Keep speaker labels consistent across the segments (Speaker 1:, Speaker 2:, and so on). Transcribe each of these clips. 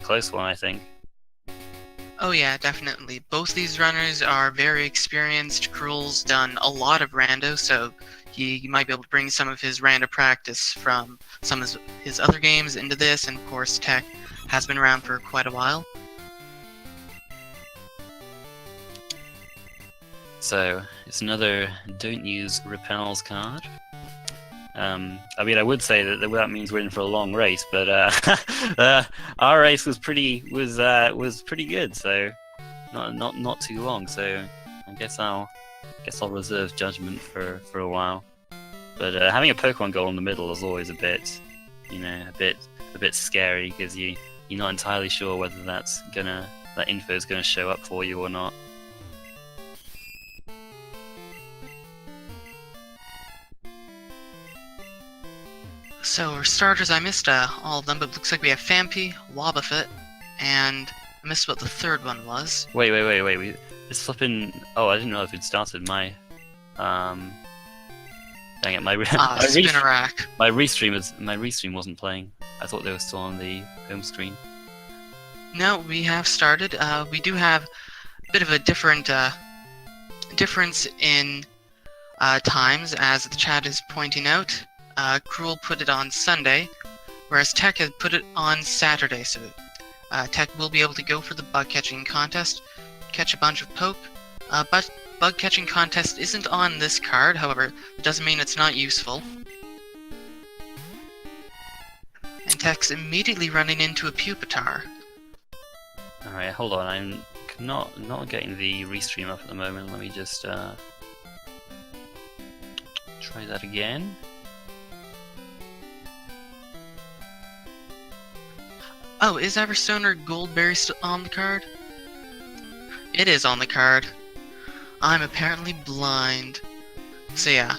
Speaker 1: close one, I think.
Speaker 2: Oh yeah, definitely. Both these runners are very experienced. Crrool's done a lot of rando, so he might be able to bring some of his rando practice from some of his other games into this, and of course Tech has been around for quite a while.
Speaker 1: So it's another don't use repels card. I mean, I would say that means we're in for a long race, but our race was pretty good, so not too long. So I guess I'll reserve judgment for a while. But having a Pokemon goal in the middle is always a bit, a bit scary, because you're not entirely sure whether that info is gonna show up for you or not.
Speaker 2: So for starters, I missed all of them, but it looks like we have Phanpy, Wobbuffet, and I missed what the third one was.
Speaker 1: Wait. It's flipping. Oh, I didn't know if it started. Dang it, my
Speaker 2: Spinnerack.
Speaker 1: my restream wasn't playing. I thought they were still on the home screen.
Speaker 2: No, we have started. We do have a bit of a difference in times, as the chat is pointing out. Crrool put it on Sunday, whereas Tech had put it on Saturday, so Tech will be able to go for the bug catching contest, catch a bunch of poke, but bug catching contest isn't on this card. However, it doesn't mean it's not useful. And Tech's immediately running into a Pupitar.
Speaker 1: Alright, hold on, I'm not getting the restream up at the moment. Let me just try that again.
Speaker 2: Oh, is Everstone or Goldberry still on the card? It is on the card. I'm apparently blind. So yeah.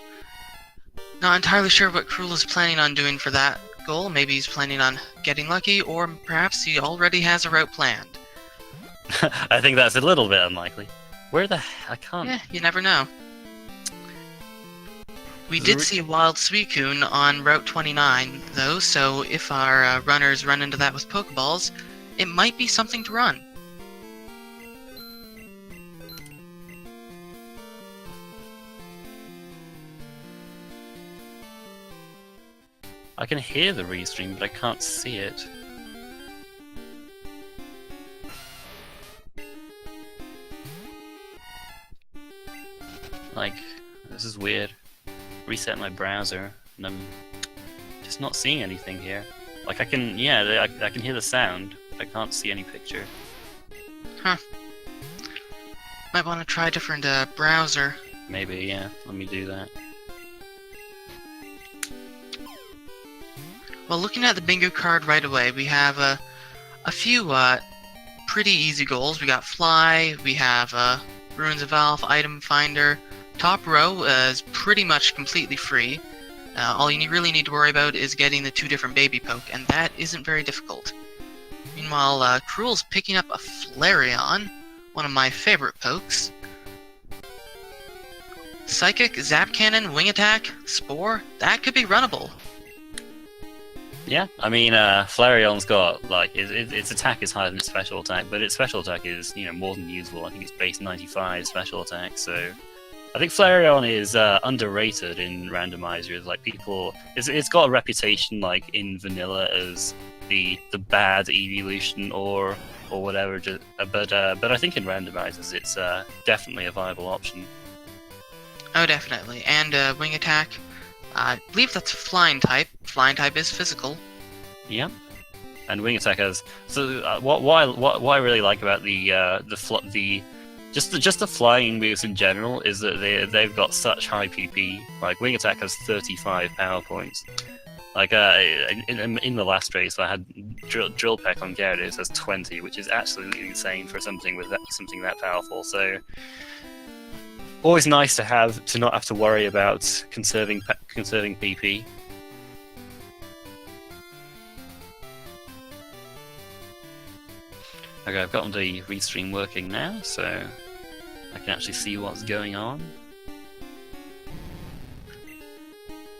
Speaker 2: Not entirely sure what Crrool is planning on doing for that goal. Maybe he's planning on getting lucky, or perhaps he already has a route planned.
Speaker 1: I think that's a little bit unlikely. I can't...
Speaker 2: Yeah, you never know. We did see a wild Suicune on Route 29, though, so if our runners run into that with Pokeballs, it might be something to run.
Speaker 1: I can hear the restream, but I can't see it. Like, this is weird. Reset my browser, and I'm just not seeing anything here. Like, I can hear the sound, but I can't see any picture.
Speaker 2: Huh. Might want to try a different browser.
Speaker 1: Maybe, yeah. Let me do that.
Speaker 2: Well, looking at the bingo card right away, we have a few pretty easy goals. We got Fly, we have Ruins of Alph, Item Finder. Top row is pretty much completely free. All you really need to worry about is getting the 2 different baby poke, and that isn't very difficult. Meanwhile, Crrool's picking up a Flareon, one of my favorite pokes. Psychic, Zap Cannon, Wing Attack, Spore, that could be runnable.
Speaker 1: Yeah, I mean, Flareon's got, like, its attack is higher than its special attack, but its special attack is, more than usable. I think it's base 95 special attack, so... I think Flareon is underrated in randomizers. Like, it's got a reputation, like, in vanilla as the bad evolution or whatever. But I think in randomizers, it's definitely a viable option.
Speaker 2: Oh, definitely. And Wing Attack, I believe that's Flying type. Flying type is physical.
Speaker 1: Yeah. And Wing Attack has... So, what I really like about Just the flying moves in general is that they've got such high PP. Like, Wing Attack has 35 power points. Like, in the last race, I had Drill Peck on Gyarados has 20, which is absolutely insane for something that powerful. So, always nice to not have to worry about conserving PP. Okay, I've gotten the restream working now, so I can actually see what's going on.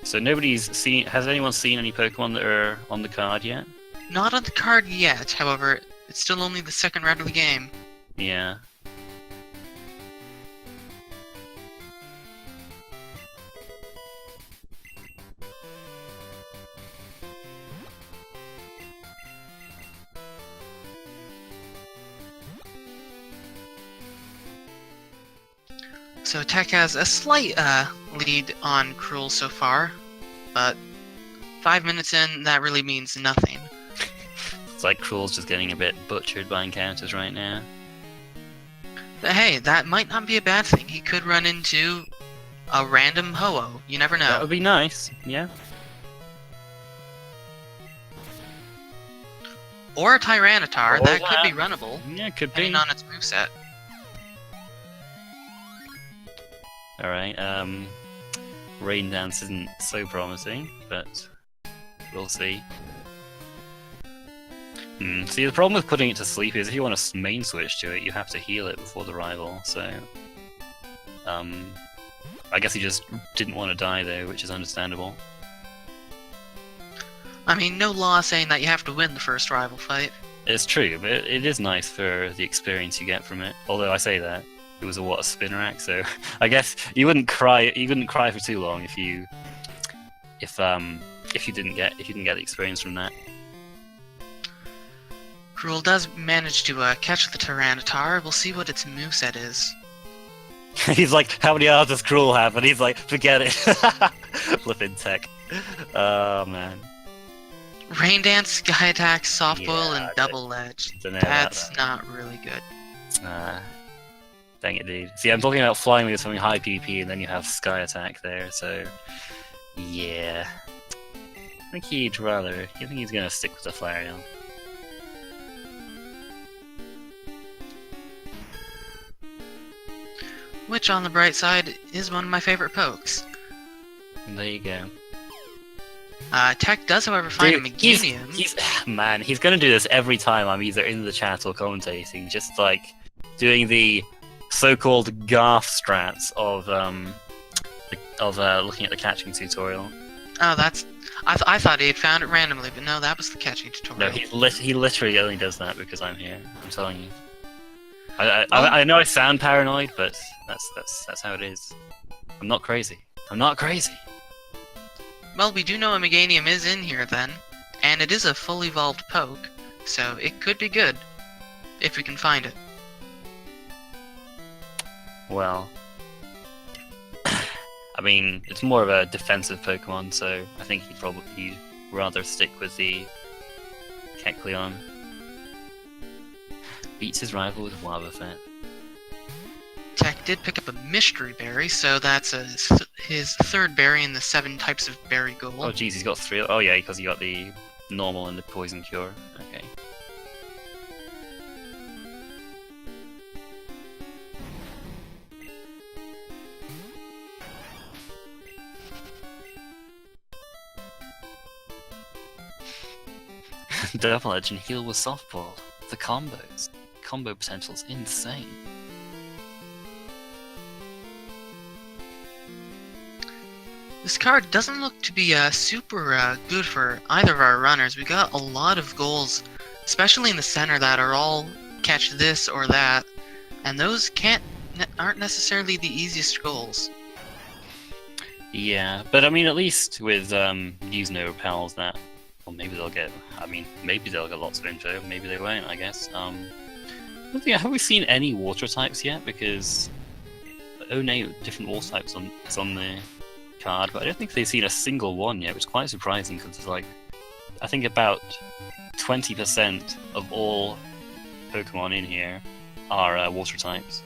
Speaker 1: So has anyone seen any Pokemon that are on the card yet?
Speaker 2: Not on the card yet, however, It's still only the second round of the game.
Speaker 1: Yeah.
Speaker 2: So Tech has a slight lead on Crrool so far, but 5 minutes in, that really means nothing.
Speaker 1: It's like Crrool's just getting a bit butchered by encounters right now.
Speaker 2: But hey, that might not be a bad thing. He could run into a random Ho-Oh. You never know.
Speaker 1: That would be nice, yeah.
Speaker 2: Or a Tyranitar.
Speaker 1: Or
Speaker 2: That
Speaker 1: that.
Speaker 2: could be runnable,
Speaker 1: Yeah, could be.
Speaker 2: depending on its moveset.
Speaker 1: Alright, Rain Dance isn't so promising, but we'll see. See, the problem with putting it to sleep is if you want to main switch to it, you have to heal it before the rival, so... I guess he just didn't want to die though, which is understandable.
Speaker 2: I mean, no law saying that you have to win the first rival fight.
Speaker 1: It's true, but it is nice for the experience you get from it. Although I say that, it was a spinner act, so I guess you wouldn't cry for too long if you didn't get the experience from that.
Speaker 2: Crrool does manage to catch the Tyranitar. We'll see what its moveset is.
Speaker 1: He's like, how many hours does Crrool have? And he's like, forget it. Flippin' Tech. Oh man.
Speaker 2: Rain Dance, Sky Attack, Softball,
Speaker 1: Yeah,
Speaker 2: and Double Edge.
Speaker 1: Dunno about
Speaker 2: That's
Speaker 1: that.
Speaker 2: not really good.
Speaker 1: Dang it, dude. See, I'm talking about flying with something high PP, and then you have Sky Attack there, so... Yeah. I think he's gonna stick with the Flareon.
Speaker 2: Which, on the bright side, is one of my favorite pokes.
Speaker 1: And there you go.
Speaker 2: Tech does, however, find a
Speaker 1: Dude,
Speaker 2: Meganium.
Speaker 1: Man, he's gonna do this every time I'm either in the chat or commentating, just like doing the so-called Garth strats of looking at the catching tutorial.
Speaker 2: Oh, that's... I thought he had found it randomly, but no, that was the catching tutorial.
Speaker 1: No, he literally only does that because I'm here. I'm telling you. I know I sound paranoid, but that's how it is. I'm not crazy. I'm not crazy.
Speaker 2: Well, we do know a Meganium is in here then, and it is a full evolved poke, so it could be good, if we can find it.
Speaker 1: Well, I mean, it's more of a defensive Pokemon, so I think he'd rather stick with the Kecleon. Beats his rival with Wobbuffet.
Speaker 2: Tech did pick up a Mystery Berry, so that's his third berry in the 7 types of berry goal.
Speaker 1: Oh jeez, he's got 3. Oh yeah, because he got the normal and the poison cure. Okay. Double Edge and heal with Softball. The combos. Combo potential's insane.
Speaker 2: This card doesn't look to be super good for either of our runners. We got a lot of goals, especially in the center, that are all catch this or that, and those aren't necessarily the easiest goals.
Speaker 1: Yeah, but I mean, at least with use no repels, that, well, maybe they'll get lots of info. Maybe they won't. I guess. Have we seen any water types yet? Because different water types is on the card, but I don't think they've seen a single one yet, which is quite surprising because it's like, I think about 20% of all Pokemon in here are water types.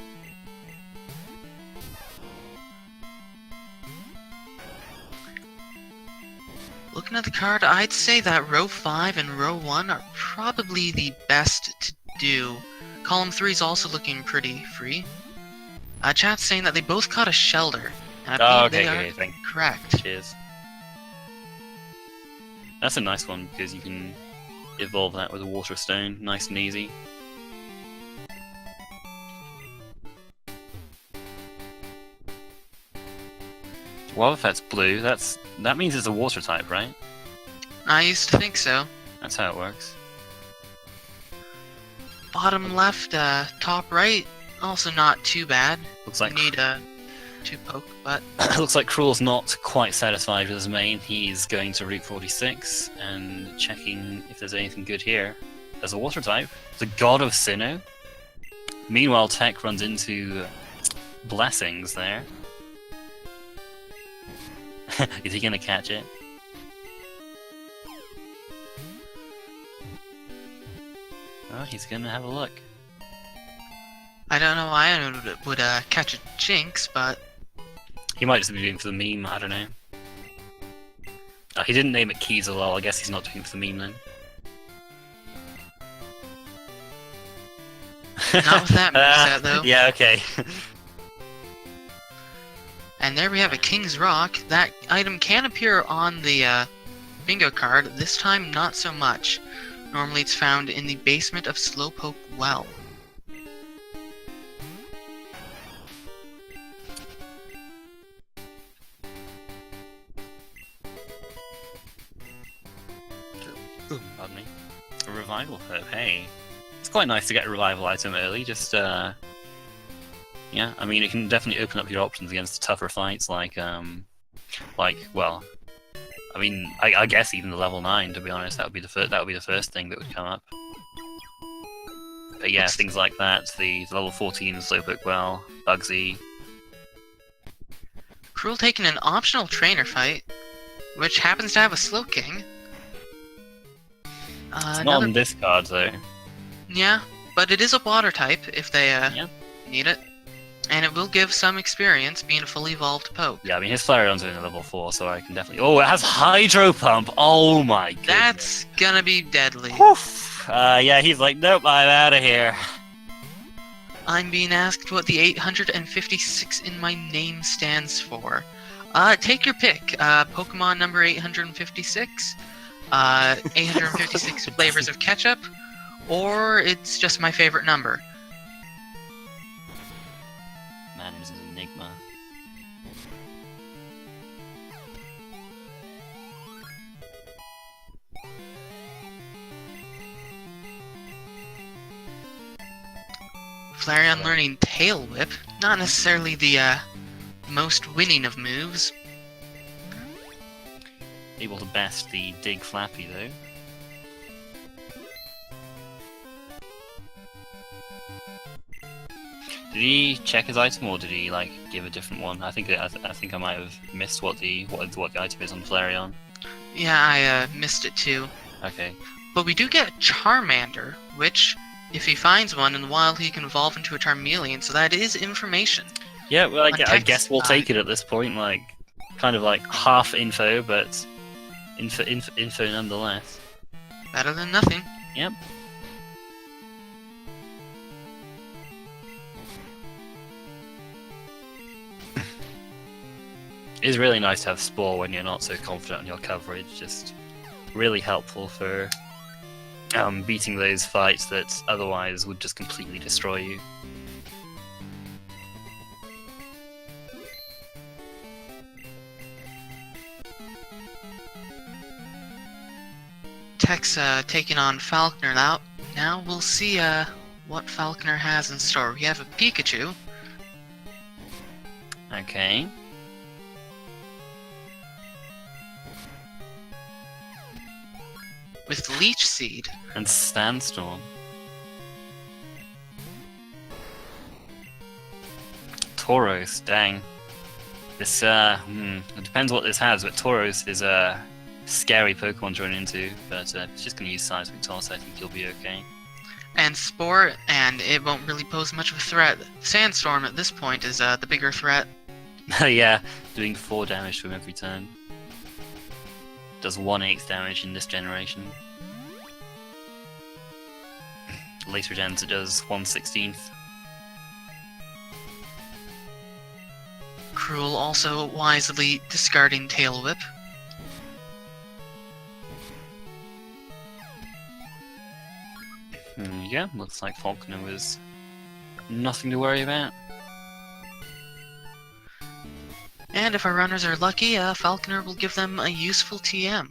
Speaker 2: Looking at the card, I'd say that row 5 and row 1 are probably the best to do. Column 3 is also looking pretty free. Chat's saying that they both caught a Shelter. And I believe they are correct.
Speaker 1: Cheers. That's a nice one because you can evolve that with a Water Stone, nice and easy. Wobbuffet's blue. That means it's a water type, right?
Speaker 2: I used to think so.
Speaker 1: That's how it works.
Speaker 2: bottom left, top right, also not too bad.
Speaker 1: Looks like
Speaker 2: You need to poke, but
Speaker 1: looks like Crrool's not quite satisfied with his main. He's going to Route 46 and checking if there's anything good here. There's a water type, the God of Sinnoh. Meanwhile, Tech runs into blessings there. Is he gonna catch it? Oh, he's gonna have a look.
Speaker 2: I don't know why I would catch a Jinx, but
Speaker 1: He might just be doing it for the meme, I don't know. Oh, he didn't name it Keys as well, I guess he's not doing it for the meme then.
Speaker 2: not with that moveset though.
Speaker 1: Yeah, okay.
Speaker 2: And there we have a King's Rock. That item can appear on the bingo card. This time, not so much. Normally it's found in the basement of Slowpoke Well.
Speaker 1: Pardon me. A revival herb, hey. It's quite nice to get a revival item early, just, yeah, I mean, it can definitely open up your options against tougher fights, like, well, I mean, I guess even the level 9, to be honest, that would be the first thing that would come up. But yeah, things like that, the level 14 Slowpoke Well, Bugsy.
Speaker 2: Crrool taking an optional trainer fight, which happens to have a Slowking.
Speaker 1: It's not on this card, though.
Speaker 2: Yeah, but it is a water type if they
Speaker 1: Yeah.
Speaker 2: need it. And it will give some experience being a fully evolved poke.
Speaker 1: Yeah, I mean, his Flareon's only level 4, so I can definitely... Oh, it has Hydro Pump! Oh my goodness.
Speaker 2: That's gonna be deadly.
Speaker 1: Woof. Yeah, he's like, nope, I'm out of here.
Speaker 2: I'm being asked what the 856 in my name stands for. Take your pick. Pokemon number 856, 856 flavors of ketchup, or it's just my favorite number.
Speaker 1: Man, it's an enigma.
Speaker 2: Flareon learning Tail Whip, not necessarily the most winning of moves.
Speaker 1: Able to best the Dig Flappy, though. Did he check his item, or did he like give a different one? I think I might have missed what the item is on Flareon.
Speaker 2: Yeah, I missed it too.
Speaker 1: Okay.
Speaker 2: But we do get Charmander, which, if he finds one in the wild, he can evolve into a Charmeleon, so that is information.
Speaker 1: Yeah, well, I
Speaker 2: Tech's
Speaker 1: guess we'll
Speaker 2: side.
Speaker 1: take it at this point. Like, kind of like half info, but info nonetheless.
Speaker 2: Better than nothing.
Speaker 1: Yep. It is really nice to have Spore when you're not so confident on your coverage. Just really helpful for beating those fights that otherwise would just completely destroy you.
Speaker 2: Tech's taking on Falconer now. Now we'll see what Falconer has in store. We have a Pikachu.
Speaker 1: Okay.
Speaker 2: With Leech Seed.
Speaker 1: And Sandstorm. Tauros, dang. This, it depends what this has, but Tauros is a scary Pokemon to run into, but it's just gonna use Seismic Toss, I think he'll be okay.
Speaker 2: And Spore, and it won't really pose much of a threat. Sandstorm at this point is the bigger threat.
Speaker 1: Yeah, doing 4 damage to him every turn. Does 1/8 damage in this generation. Later gens it does 1/16.
Speaker 2: Crrool also wisely discarding Tail Whip.
Speaker 1: Yeah, looks like Falconer was nothing to worry about.
Speaker 2: And if our runners are lucky, Falconer will give them a useful TM.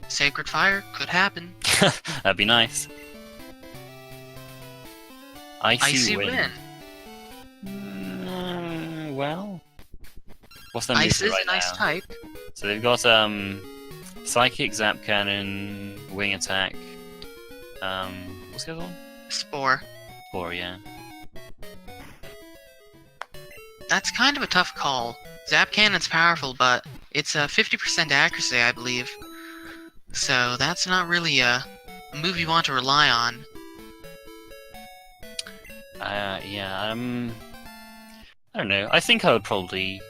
Speaker 2: Sacred Fire could happen.
Speaker 1: That'd be nice. Icy
Speaker 2: Icy
Speaker 1: Wind.
Speaker 2: Wind.
Speaker 1: Well, what's their
Speaker 2: Ice
Speaker 1: movement
Speaker 2: is
Speaker 1: right
Speaker 2: an ice
Speaker 1: now?
Speaker 2: type.
Speaker 1: So they've got Psychic, Zap Cannon, Wing Attack. What's the other one?
Speaker 2: Spore.
Speaker 1: 4, yeah.
Speaker 2: That's kind of a tough call. Zap Cannon's powerful, but it's a 50% accuracy, I believe. So that's not really a move you want to rely on.
Speaker 1: Yeah, I don't know. I think I would probably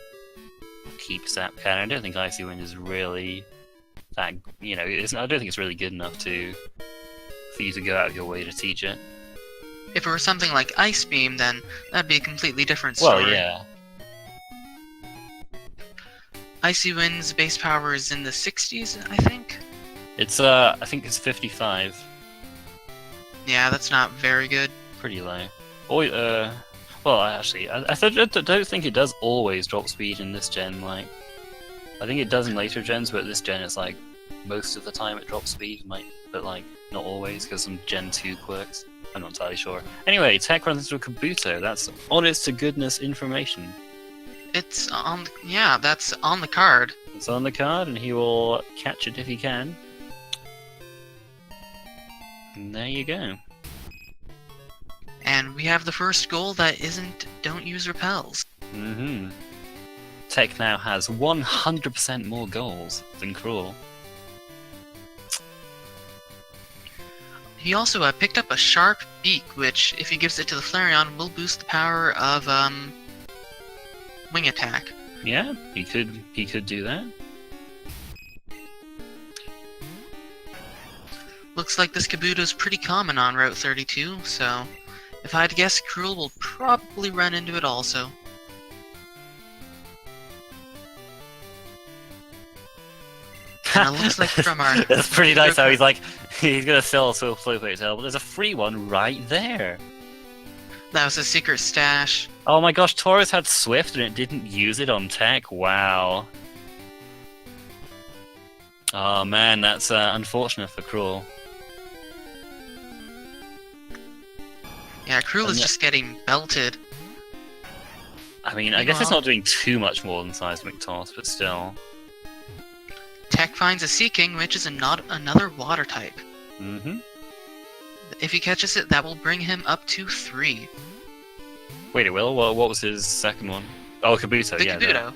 Speaker 1: keep Zap Cannon. I don't think Icy Wind is really that, I don't think it's really good enough for you to go out of your way to teach it.
Speaker 2: If it were something like Ice Beam, then that'd be a completely different story.
Speaker 1: Well, yeah.
Speaker 2: Icy Wind's base power is in the 60s, I think?
Speaker 1: It's, I think it's 55.
Speaker 2: Yeah, that's not very good.
Speaker 1: Pretty low. Or, well, actually, I don't think it does always drop speed in this gen, like... I think it does in later gens, but this gen it's like, most of the time it drops speed, but like, not always, because some Gen 2 quirks. I'm not entirely sure. Anyway, Tech runs into a Kabuto. That's honest to goodness information.
Speaker 2: It's on... yeah, that's on the card.
Speaker 1: It's on the card, and he will catch it if he can. And there you go.
Speaker 2: And we have the first goal that isn't don't use repels.
Speaker 1: Mm-hmm. Tech now has 100% more goals than Crrool.
Speaker 2: He also picked up a sharp beak, which, if he gives it to the Flareon, will boost the power of wing attack.
Speaker 1: Yeah, he could do that.
Speaker 2: Looks like this Kabuto's pretty common on Route 32, so if I had to guess, Crrool will probably run into it also. And it looks like from our...
Speaker 1: That's pretty nice how he's like, he's gonna sell a Flowplate Tail, but there's a free one right there.
Speaker 2: That was a secret stash.
Speaker 1: Oh my gosh, Taurus had Swift and it didn't use it on Tech? Wow. Oh man, that's unfortunate for Crrool.
Speaker 2: Yeah, Crrool is just getting belted.
Speaker 1: I mean, I guess it's not doing too much more than Seismic Toss, but still.
Speaker 2: Tech finds a Seeking, which is another water type.
Speaker 1: Mm-hmm.
Speaker 2: If he catches it, that will bring him up to 3.
Speaker 1: Wait, it will? What was his second one? Oh, Kabuto,
Speaker 2: The
Speaker 1: yeah.
Speaker 2: Kabuto.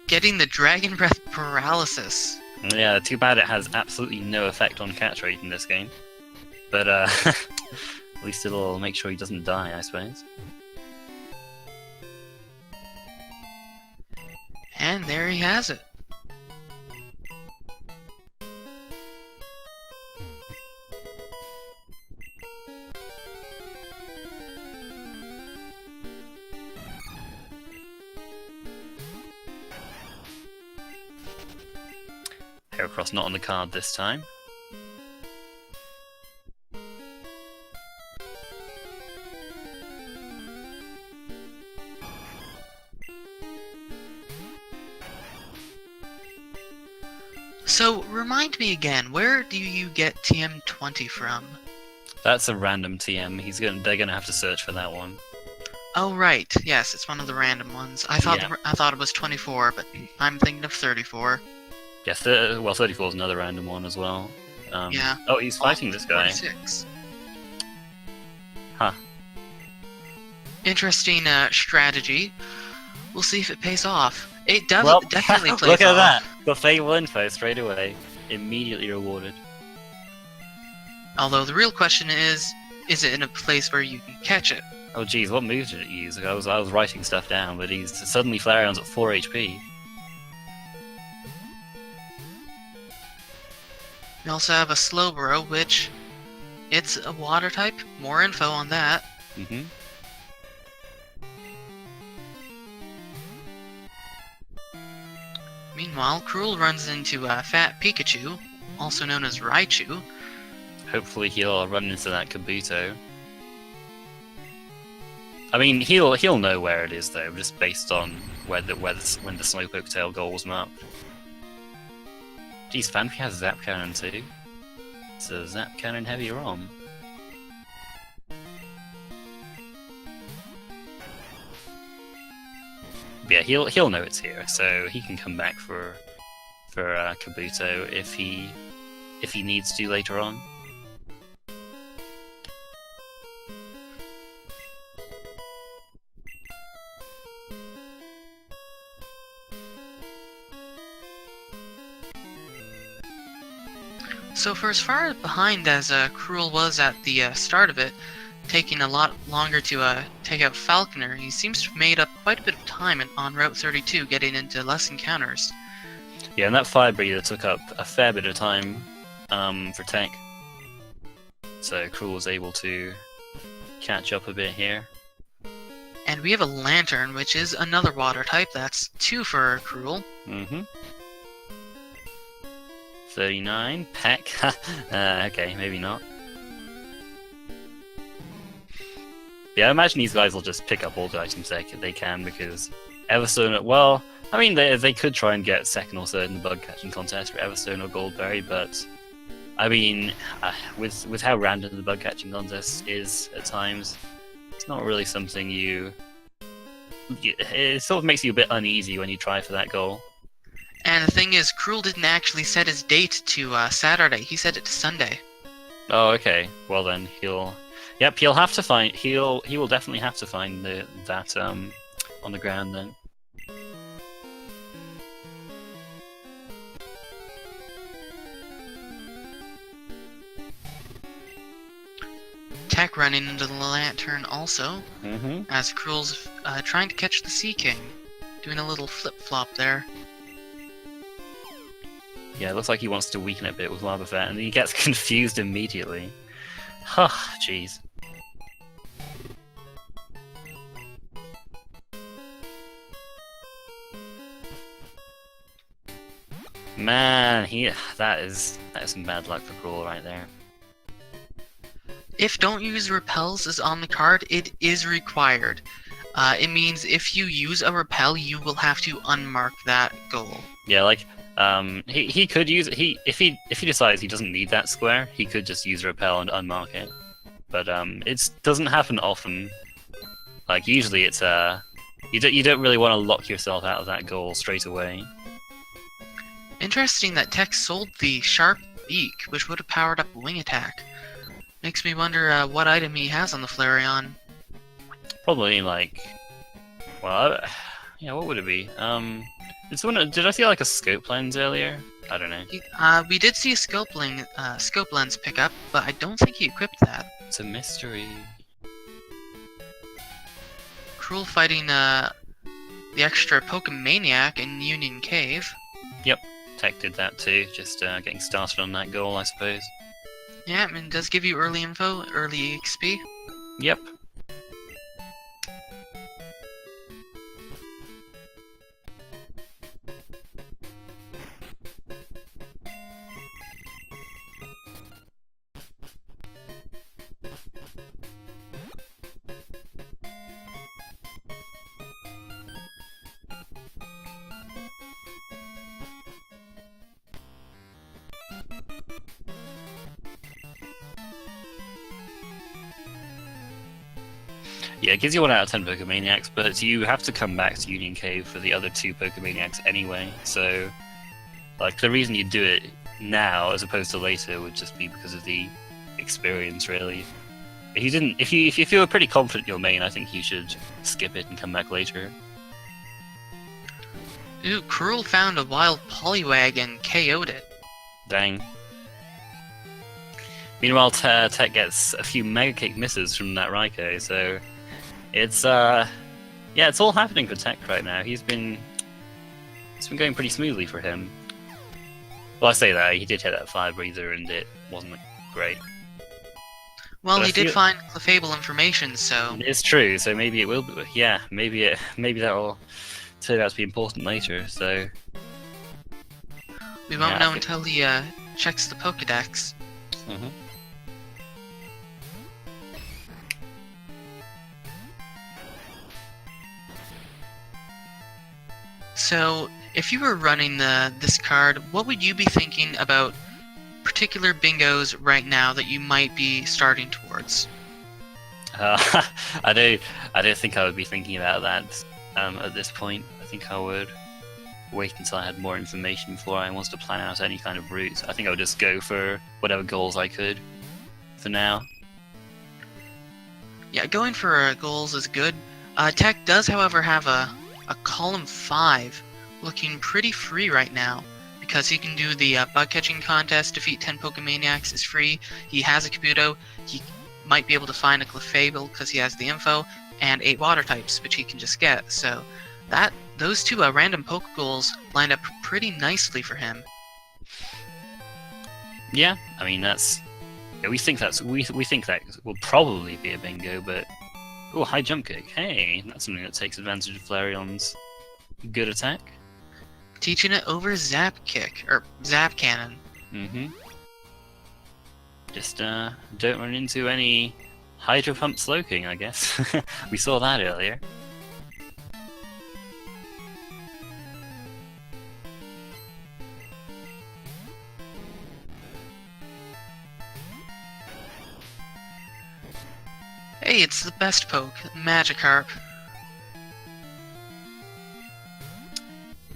Speaker 2: Getting the Dragon Breath Paralysis.
Speaker 1: Yeah, too bad it has absolutely no effect on catch rate in this game. But, at least it'll make sure he doesn't die, I suppose.
Speaker 2: And there he has it.
Speaker 1: Heracross not on the card this time.
Speaker 2: So, remind me again, where do you get TM20 from?
Speaker 1: That's a random TM. They're gonna have to search for that one.
Speaker 2: Oh right, yes, it's one of the random ones. I thought it was 24, but I'm thinking of 34.
Speaker 1: Yes, well, 34 is another random one as well.
Speaker 2: Yeah.
Speaker 1: Oh, he's fighting this guy.
Speaker 2: 46.
Speaker 1: Huh.
Speaker 2: Interesting strategy. We'll see if it pays off. It does
Speaker 1: Well,
Speaker 2: definitely plays
Speaker 1: look at
Speaker 2: off.
Speaker 1: that! The Fable info straight away. Immediately rewarded.
Speaker 2: Although the real question is it in a place where you can catch it?
Speaker 1: Oh geez, what move did it use? I was writing stuff down, but he's suddenly Flareon's at 4 HP.
Speaker 2: We also have a Slowbro, which it's a water type. More info on that.
Speaker 1: Mm-hmm.
Speaker 2: Meanwhile, Crrool runs into Fat Pikachu, also known as Raichu.
Speaker 1: Hopefully he'll run into that Kabuto. I mean, he'll know where it is though, just based on when the Slowpoke Tail goal was marked. Geez, Fanfi has Zap Cannon too. So Zap Cannon heavy ROM. Yeah, he'll know it's here, so he can come back for Kabuto if he needs to later on.
Speaker 2: So for as far behind as Crrool was at the start of it, taking a lot longer to take out Falconer, he seems to have made up quite a bit of time on Route 32, getting into less encounters.
Speaker 1: Yeah, and that Fire Breather took up a fair bit of time for Tech. So Crrool was able to catch up a bit here.
Speaker 2: And we have a Lantern, which is another water type. That's 2 for Crrool.
Speaker 1: 39. Peck. Okay, maybe not. Yeah, I imagine these guys will just pick up all the items they can, because Everstone, well, I mean, they could try and get second or third in the bug catching contest for Everstone or Goldberry, but I mean, with how random the bug catching contest is at times, it's not really something it sort of makes you a bit uneasy when you try for that goal.
Speaker 2: And the thing is, Crrool didn't actually set his date to Saturday. He set it to Sunday.
Speaker 1: Oh, okay. Well then, he'll have to find. He will definitely have to find that on the ground then.
Speaker 2: Tech running into the Lantern also, as Crrool's trying to catch the Sea King, doing a little flip-flop there.
Speaker 1: Yeah, it looks like he wants to weaken it a bit with Wobbuffet, and he gets confused immediately. Huh, jeez. Man, that is some bad luck for Crrool right there.
Speaker 2: If don't use repels is on the card, it is required. It means if you use a repel, you will have to unmark that goal.
Speaker 1: Yeah, like he could use if he decides he doesn't need that square, he could just use repel and unmark it. But it doesn't happen often. Like usually it's you don't really want to lock yourself out of that goal straight away.
Speaker 2: Interesting that Tech sold the Sharp Beak, which would have powered up Wing Attack. Makes me wonder what item he has on the Flareon.
Speaker 1: Probably like, well, yeah, what would it be? Did I see like a scope lens earlier? I don't know.
Speaker 2: We did see a scope lens pick up, but I don't think he equipped that.
Speaker 1: It's a mystery.
Speaker 2: Crrool fighting the extra Pokemaniac in Union Cave.
Speaker 1: Yep, Tech did that too, just getting started on that goal, I suppose.
Speaker 2: Yeah, and it does give you early info, early XP.
Speaker 1: Yep. Yeah, it gives you 1 out of 10 Pokemaniacs, but you have to come back to Union Cave for the other 2 Pokemaniacs anyway, so like the reason you do it now as opposed to later would just be because of the experience, really. If you feel pretty confident in your main, I think you should skip it and come back later.
Speaker 2: Ooh, Crrool found a wild Poliwag and KO'd it.
Speaker 1: Dang. Meanwhile, Tech gets a few Mega Kick misses from that Raikou, so it's yeah, it's all happening for Tech right now. It's been going pretty smoothly for him. Well, I say that he did hit that Fire Breather and it wasn't great.
Speaker 2: Well,
Speaker 1: But
Speaker 2: he did find Clefable information, so
Speaker 1: it's true. So maybe it will be. Yeah, maybe that will turn out to be important later. So
Speaker 2: we won't know until he checks the Pokédex. So, if you were running this card, what would you be thinking about particular bingos right now that you might be starting towards?
Speaker 1: Uh, I don't think I would be thinking about that at this point. I think I would wait until I had more information before I was to plan out any kind of route. I think I would just go for whatever goals I could for now.
Speaker 2: Yeah, going for goals is good. Tech does, however, have a column 5 looking pretty free right now because he can do the bug catching contest, defeat 10 Pokemaniacs is free. He has a Kabuto. He might be able to find a Clefable because he has the info, and 8 water types, which he can just get. So those two random Poke goals lined up pretty nicely for him.
Speaker 1: Yeah, I mean we think that will probably be a bingo, but oh, high jump kick. Hey, that's something that takes advantage of Flareon's good attack.
Speaker 2: Teaching it over Zap Kick, or Zap Cannon.
Speaker 1: Mm-hmm. Just don't run into any Hydro Pump Slowking, I guess. We saw that earlier.
Speaker 2: Hey, it's the best poke, Magikarp.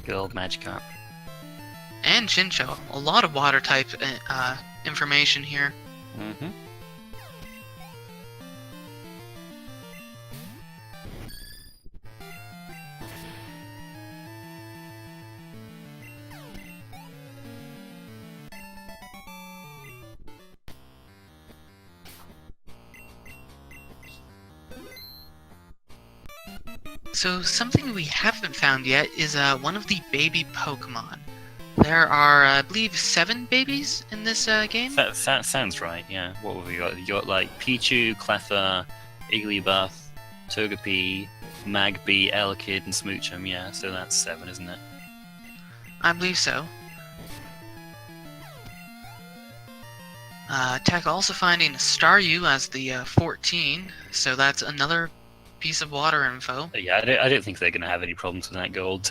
Speaker 1: Good old Magikarp.
Speaker 2: And Chincho. A lot of water type information here.
Speaker 1: Mm-hmm.
Speaker 2: So something we haven't found yet is one of the baby Pokemon. There are, I believe, 7 babies in this game?
Speaker 1: That sounds right, yeah. What have we got? You got like Pichu, Cleffa, Igglybuff, Togepi, Magby, Elekid, and Smoochum, yeah, so that's 7, isn't it?
Speaker 2: I believe so. Tech also finding Staryu as the 14, so that's another piece of water info.
Speaker 1: Yeah, I don't think they're going to have any problems with that gold.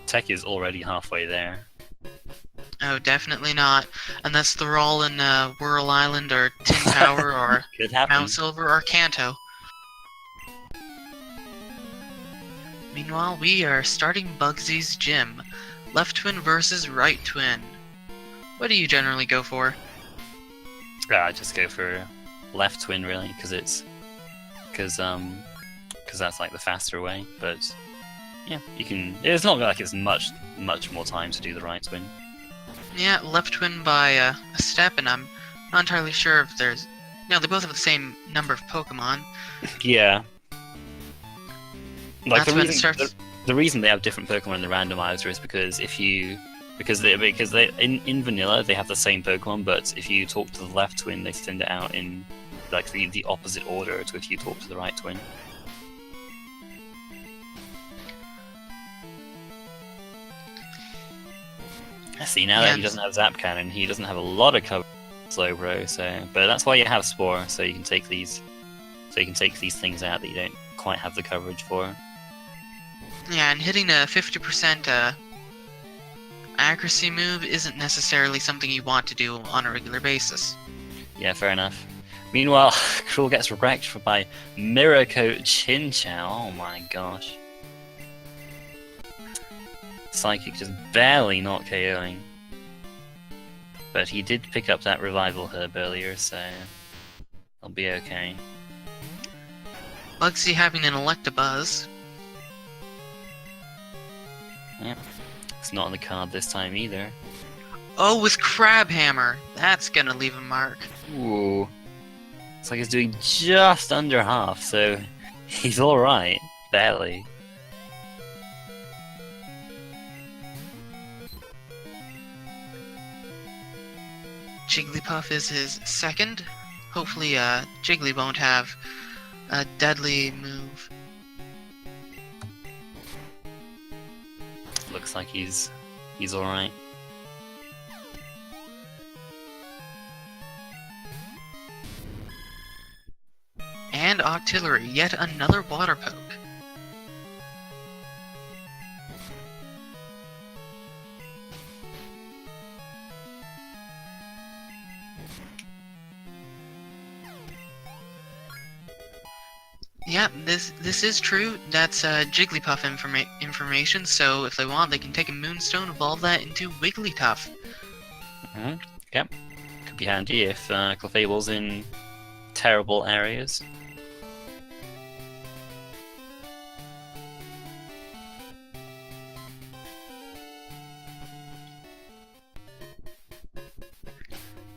Speaker 1: Tech is already halfway there.
Speaker 2: Oh, definitely not. Unless they're all in Whirl Island or Tin Tower or
Speaker 1: Could happen.
Speaker 2: Mount Silver or Kanto. Meanwhile, we are starting Bugsy's gym. Left twin versus right twin. What do you generally go for?
Speaker 1: I just go for left twin, really, because that's like the faster way. But yeah, you can. It's not like it's much more time to do the right twin.
Speaker 2: Yeah, left twin by a step, and I'm not entirely sure if there's. No, they both have the same number of Pokemon.
Speaker 1: Yeah. Like
Speaker 2: That's when it starts.
Speaker 1: The reason they have different Pokemon in the randomizer is because in vanilla they have the same Pokemon, but if you talk to the left twin, they send it out in like the opposite order to if you talk to the right twin. See, now that he doesn't have Zap Cannon, he doesn't have a lot of cover Slowbro, but that's why you have Spore, so you can take these things out that you don't quite have the coverage for.
Speaker 2: Yeah, and hitting a 50% accuracy move isn't necessarily something you want to do on a regular basis.
Speaker 1: Yeah, fair enough. Meanwhile, Crrool gets wrecked by Mirror Coat Chinchou. Oh my gosh. Psychic just barely not KOing. But he did pick up that Revival Herb earlier, so I'll be okay.
Speaker 2: Bugsy having an Electabuzz.
Speaker 1: Yep. It's not on the card this time either.
Speaker 2: Oh, with Crab Hammer! That's gonna leave a mark.
Speaker 1: Ooh. It's like he's doing just under half, so he's alright. Barely.
Speaker 2: Jigglypuff is his second. Hopefully, Jiggly won't have a deadly move.
Speaker 1: Looks like he's alright.
Speaker 2: And Octillery, yet another water poke. Yeah, this is true. That's Jigglypuff information. So if they want, they can take a Moonstone, evolve that into Wigglytuff.
Speaker 1: Yep. Could be handy if Clefable's in terrible areas.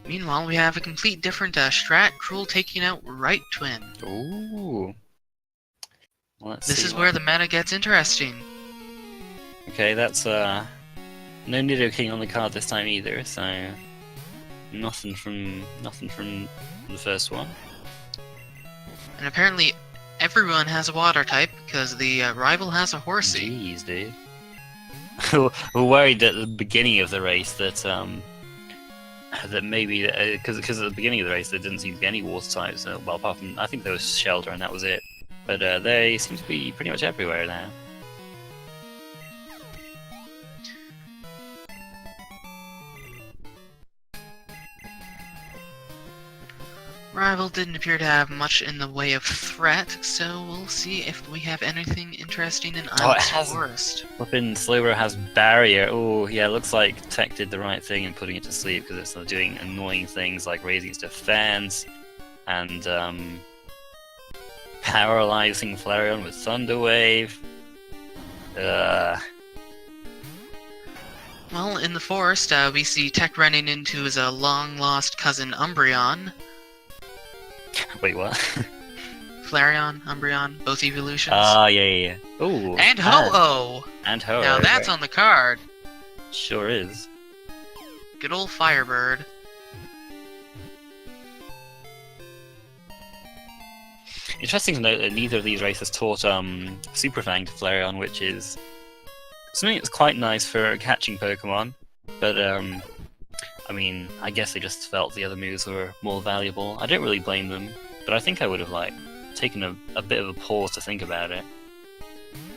Speaker 2: Meanwhile, we have a complete different strat. Crrool taking out Right Twin.
Speaker 1: Ooh. Well, let's
Speaker 2: This
Speaker 1: see
Speaker 2: is
Speaker 1: what-
Speaker 2: where the meta gets interesting.
Speaker 1: Okay, that's no Nidoking on the card this time either, so nothing from the first one.
Speaker 2: And apparently, everyone has a water type because the rival has a Horsey.
Speaker 1: Jeez, dude. We're worried at the beginning of the race that that maybe because at the beginning of the race there didn't seem to be any water types. Well, apart from I think there was Shelter and that was it. But they seem to be pretty much everywhere now.
Speaker 2: Rival didn't appear to have much in the way of threat, so we'll see if we have anything interesting in Island's
Speaker 1: has-
Speaker 2: Forest.
Speaker 1: Flippin' Slowbro has Barrier. Oh, yeah, looks like Tech did the right thing in putting it to sleep because it's not doing annoying things like raising its defense and paralyzing Flareon with Thunder Wave.
Speaker 2: Well, in the forest, we see Tech running into his long-lost cousin Umbreon.
Speaker 1: Wait, what?
Speaker 2: Flareon, Umbreon, both evolutions.
Speaker 1: Yeah. Ooh.
Speaker 2: and Ho-Oh!
Speaker 1: And Ho-Oh.
Speaker 2: Now that's on the card.
Speaker 1: Sure is.
Speaker 2: Good old Firebird.
Speaker 1: Interesting to note that neither of these races taught Super Fang to Flareon, which is something that's quite nice for catching Pokemon. But I mean, I guess they just felt the other moves were more valuable. I don't really blame them, but I think I would have taken a bit of a pause to think about it.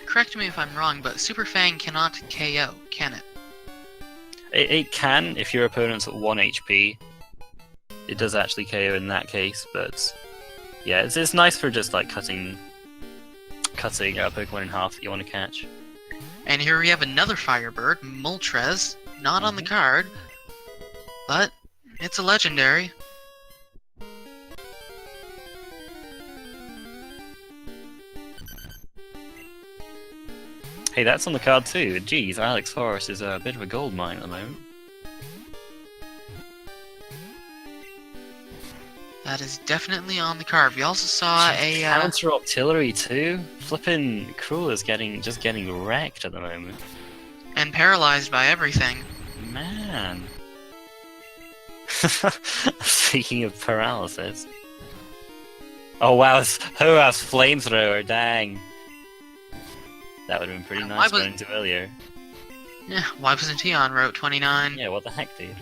Speaker 2: Correct me if I'm wrong, but Super Fang cannot KO, can it?
Speaker 1: It can if your opponent's at 1 HP. It does actually KO in that case, but yeah, it's nice for just cutting Pokemon in half that you want to catch.
Speaker 2: And here we have another Firebird, Moltres. Not on the card, but it's a legendary.
Speaker 1: Hey, that's on the card too. Geez, Alex Forest is a bit of a gold mine at the moment.
Speaker 2: That is definitely on the card. We also saw a
Speaker 1: Counter Octillery too. Flippin' Crrool is just getting wrecked at the moment.
Speaker 2: and paralyzed by everything.
Speaker 1: Man. Speaking of paralysis. Oh wow, it's Ho-Ah's flamethrower, dang. That would have been pretty
Speaker 2: Why
Speaker 1: nice
Speaker 2: was-
Speaker 1: going to earlier.
Speaker 2: Yeah, why wasn't he on Route 29?
Speaker 1: Yeah, what the heck, dude?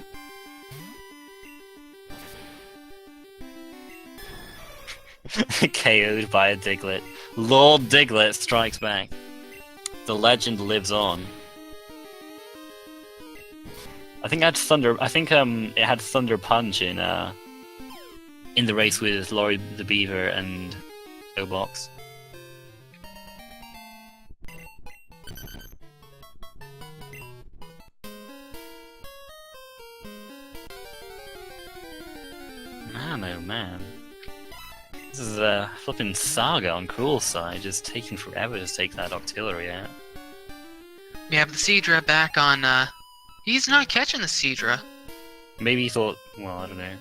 Speaker 1: KO'd by a Diglett. Lord Diglett strikes back. The legend lives on. I think it had Thunder Punch in the race with Lori the Beaver and Obox. Man, oh man. This is a flipping saga on Crrool's side, just taking forever to take that Octillery out.
Speaker 2: We have the Seadra back on, he's not catching the Seadra.
Speaker 1: Maybe he thought, well, I don't know.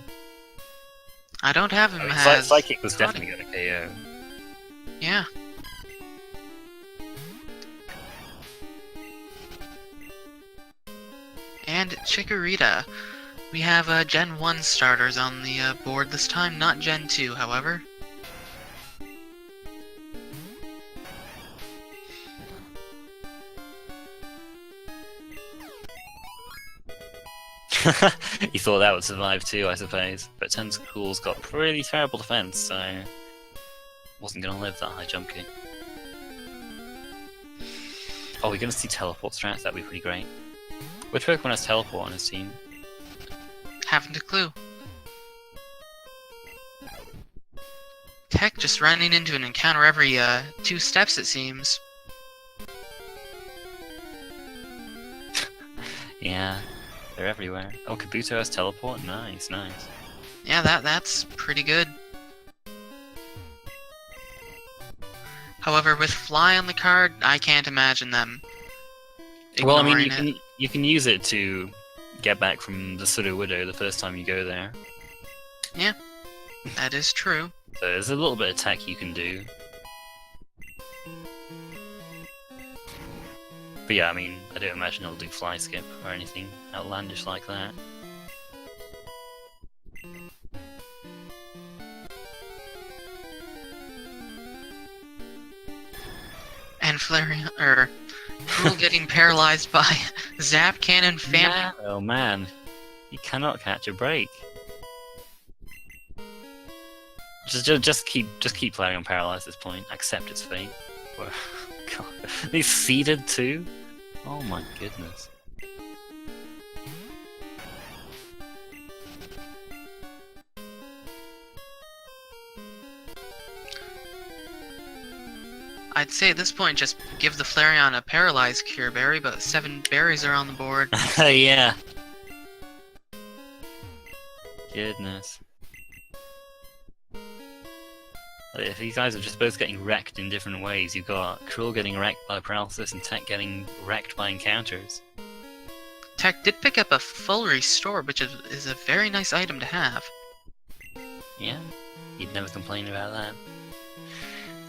Speaker 2: I don't have him
Speaker 1: I mean,
Speaker 2: as...
Speaker 1: Psychic was
Speaker 2: caught him.
Speaker 1: definitely going to KO.
Speaker 2: Yeah. And Chikorita. We have Gen 1 starters on the board this time, not Gen 2, however.
Speaker 1: He thought that would survive too, I suppose. But Tentacle's got pretty terrible defense, so wasn't going to live that high jump kick. Oh, we're going to see teleport strats. That'd be pretty great. Which Pokemon has teleport on his team?
Speaker 2: Haven't a clue. Tech just running into an encounter every 2 steps, it seems.
Speaker 1: Yeah, they're everywhere. Oh, Kabuto has teleport? Nice, nice.
Speaker 2: Yeah, that's pretty good. However, with Fly on the card, I can't imagine them
Speaker 1: Well, I mean,
Speaker 2: ignoring it.
Speaker 1: you can use it to get back from the Pseudo Widow the first time you go there.
Speaker 2: Yeah, that is true.
Speaker 1: So there's a little bit of tech you can do. But yeah, I mean, I don't imagine it'll do Fly Skip or anything outlandish like that.
Speaker 2: And Crrool getting paralyzed by Zap Cannon Family.
Speaker 1: Oh man, you cannot catch a break. Just keep playing on Paralyze at this point. Accept its fate. God, he's seeded too. Oh my goodness.
Speaker 2: I'd say at this point just give the Flareon a Paralyzed Cure Berry, but 7 berries are on the board.
Speaker 1: Yeah. Goodness. If these guys are just both getting wrecked in different ways, you've got Crrool getting wrecked by paralysis and Tech getting wrecked by encounters.
Speaker 2: Tech did pick up a full restore, which is a very nice item to have.
Speaker 1: Yeah, you'd never complain about that.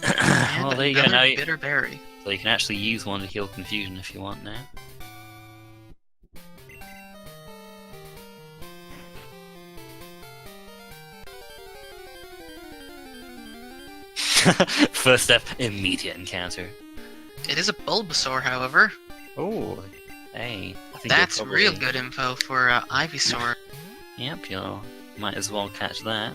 Speaker 2: And
Speaker 1: well, there you go.
Speaker 2: another
Speaker 1: Now
Speaker 2: bitter berry.
Speaker 1: so you can actually use one to heal confusion if you want now. First step, immediate encounter.
Speaker 2: It is a Bulbasaur, however.
Speaker 1: Oh, hey. I think
Speaker 2: That's
Speaker 1: you'll probably...
Speaker 2: real good info for Ivysaur.
Speaker 1: Yep, you might as well catch that.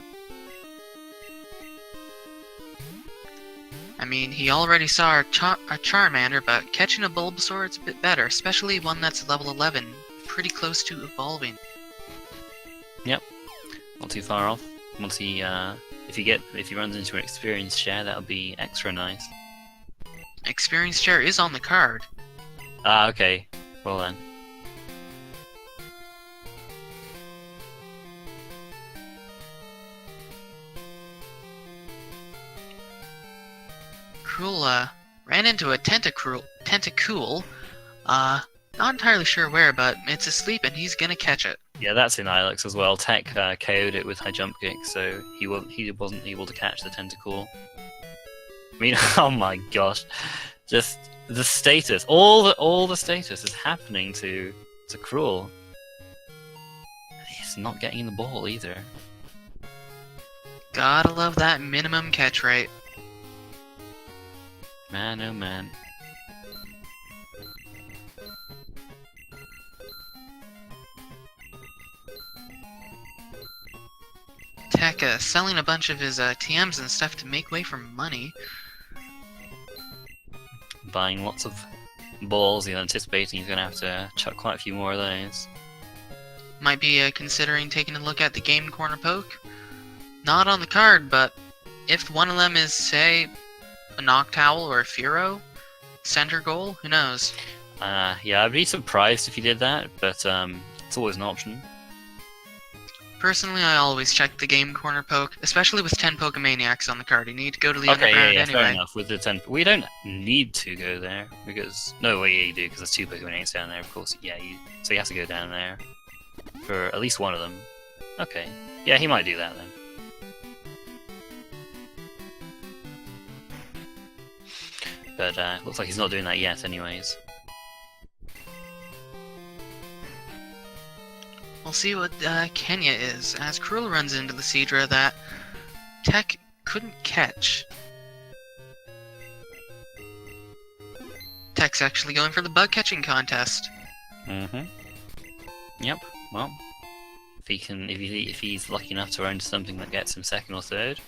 Speaker 2: I mean, he already saw a Charmander, but catching a Bulbasaur it's a bit better, especially one that's level 11, pretty close to evolving.
Speaker 1: Yep, not too far off. Once he, if he runs into an experience share, that'll be extra nice.
Speaker 2: Experience share is on the card.
Speaker 1: Ah, okay. Well then.
Speaker 2: Crrool ran into a Tentacool. Not entirely sure where, but it's asleep and he's gonna catch it.
Speaker 1: Yeah, that's in Ilex as well. Tech KO'd it with high jump kick, so he wasn't able to catch the Tentacool. I mean, oh my gosh, just the status, all the status is happening to Crrool. He's not getting the ball either.
Speaker 2: Gotta love that minimum catch rate.
Speaker 1: Man, oh man.
Speaker 2: Tech selling a bunch of his TMs and stuff to make way for money.
Speaker 1: Buying lots of balls, he's anticipating he's going to have to chuck quite a few more of those.
Speaker 2: Might be considering taking a look at the Game Corner poke. Not on the card, but if one of them is, say, a Noctowl or a Fearow, center goal, who knows?
Speaker 1: Yeah, I'd be surprised if he did that, but it's always an option.
Speaker 2: Personally, I always check the Game Corner poke, especially with 10 Pokemaniacs on the card. You need to go to the
Speaker 1: Okay,
Speaker 2: underground
Speaker 1: yeah,
Speaker 2: anyway.
Speaker 1: fair enough. With the 10, we don't need to go there because no, well, yeah, you do because there's 2 Pokemaniacs down there. Of course, yeah, so you have to go down there for at least one of them. Okay, yeah, he might do that then. But looks like he's not doing that yet, anyways.
Speaker 2: We'll see what Kenya is, as Crrool runs into the Seadra that Tech couldn't catch. Tech's actually going for the bug catching contest.
Speaker 1: Yep. Well, if he's lucky enough to run something that gets him second or third,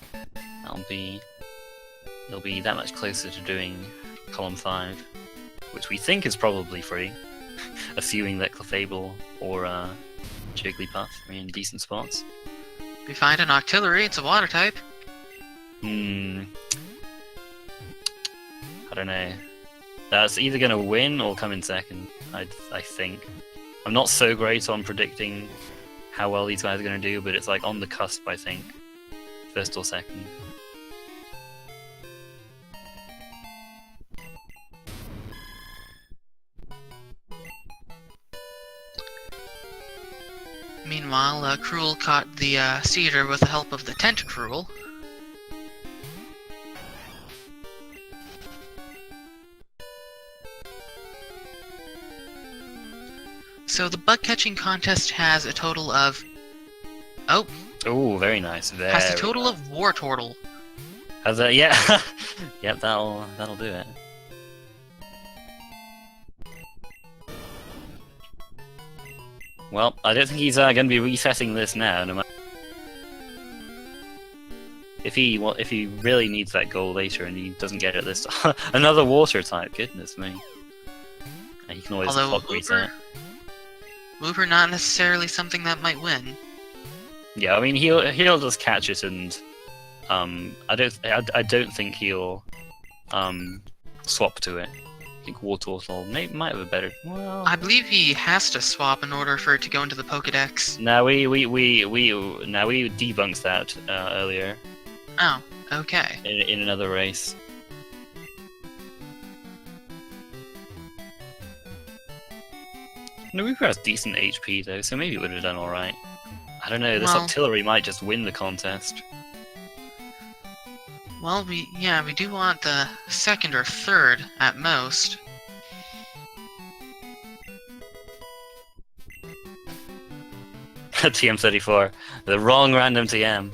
Speaker 1: he'll be that much closer to doing column 5, which we think is probably free, assuming that Clefable or Jigglypuff are in decent spots.
Speaker 2: We find an Octillery, it's a water type.
Speaker 1: Hmm. I don't know. That's either going to win or come in second, I think. I'm not so great on predicting how well these guys are going to do, but it's like on the cusp, I think. First or second.
Speaker 2: Meanwhile, Crrool caught the cedar with the help of the Tentacruel. So the bug catching contest has a total of... Oh!
Speaker 1: Oh, very nice.
Speaker 2: Has a total of Wartortle.
Speaker 1: Has a, yeah. Yep, that'll do it. Well, I don't think he's going to be resetting this now. No matter if he really needs that goal later and he doesn't get it this time, another water type. Goodness me. And he can always clock reset.
Speaker 2: Wooper not necessarily something that might win.
Speaker 1: Yeah, I mean he'll just catch it and I don't think he'll swap to it. I think Wartortle might have a better. Well,
Speaker 2: I believe he has to swap in order for it to go into the Pokédex.
Speaker 1: Now we debunked that earlier.
Speaker 2: Oh, okay.
Speaker 1: In another race. No, Reaper has decent HP though, so maybe it would have done alright. I don't know, this Octillery might just win the contest.
Speaker 2: Well, we do want the second or third at most.
Speaker 1: TM34, the wrong random TM.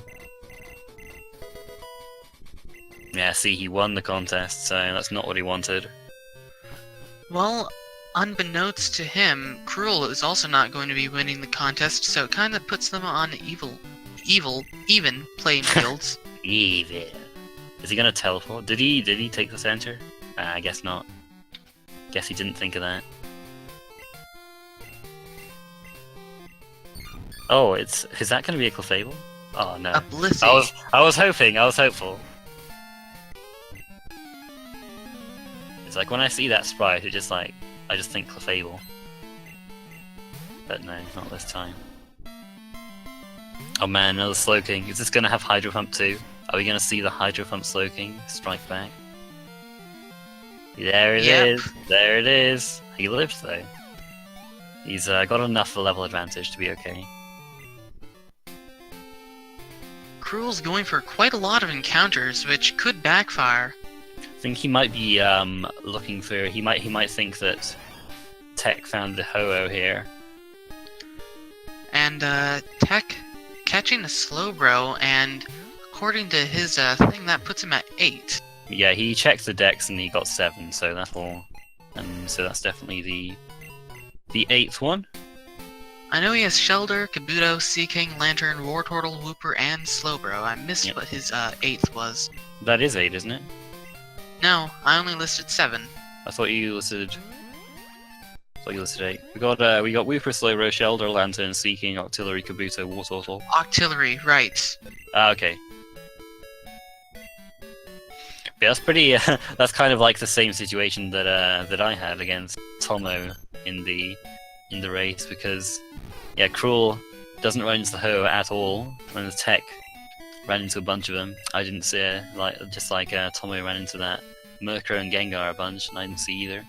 Speaker 1: Yeah, see, he won the contest, so that's not what he wanted.
Speaker 2: Well, unbeknownst to him, Crrool is also not going to be winning the contest, so it kind of puts them on even playing fields.
Speaker 1: Evil. Is he gonna teleport? Did he take the center? I guess not. Guess he didn't think of that. Oh, is that gonna be a Clefable? Oh no.
Speaker 2: A Blissey.
Speaker 1: I was hopeful. It's like when I see that sprite, it's just like I just think Clefable. But no, not this time. Oh man, another Slowking. Is this gonna have Hydro Pump too? Are we gonna see the Hydro Pump Slowking strike back? There it is. There it is. He lived though. He's got enough for level advantage to be okay.
Speaker 2: Crrool's going for quite a lot of encounters, which could backfire.
Speaker 1: I think he might be looking for. He might think that Tech found the Ho-Oh here.
Speaker 2: And Tech catching a Slowbro, and according to his thing, that puts him at 8.
Speaker 1: Yeah, he checked the dex and he got 7, so so that's definitely the 8th one.
Speaker 2: I know he has Shelder, Kabuto, Seaking, Lantern, Wartortle, Wooper, and Slowbro. I missed what his 8th was.
Speaker 1: That is 8, isn't it?
Speaker 2: No, I only listed 7.
Speaker 1: I thought you listed 8. We got Wooper, Slowbro, Shelder, Lantern, Seaking, Octillery, Kabuto, Wartortle.
Speaker 2: Octillery, right.
Speaker 1: Okay. Yeah, that's pretty. That's kind of like the same situation that I had against Tomo in the race, because yeah, Crrool doesn't run into the Ho at all, and the Tech ran into a bunch of them. I didn't see just like Tomo ran into that Murkrow and Gengar a bunch, and I didn't see either.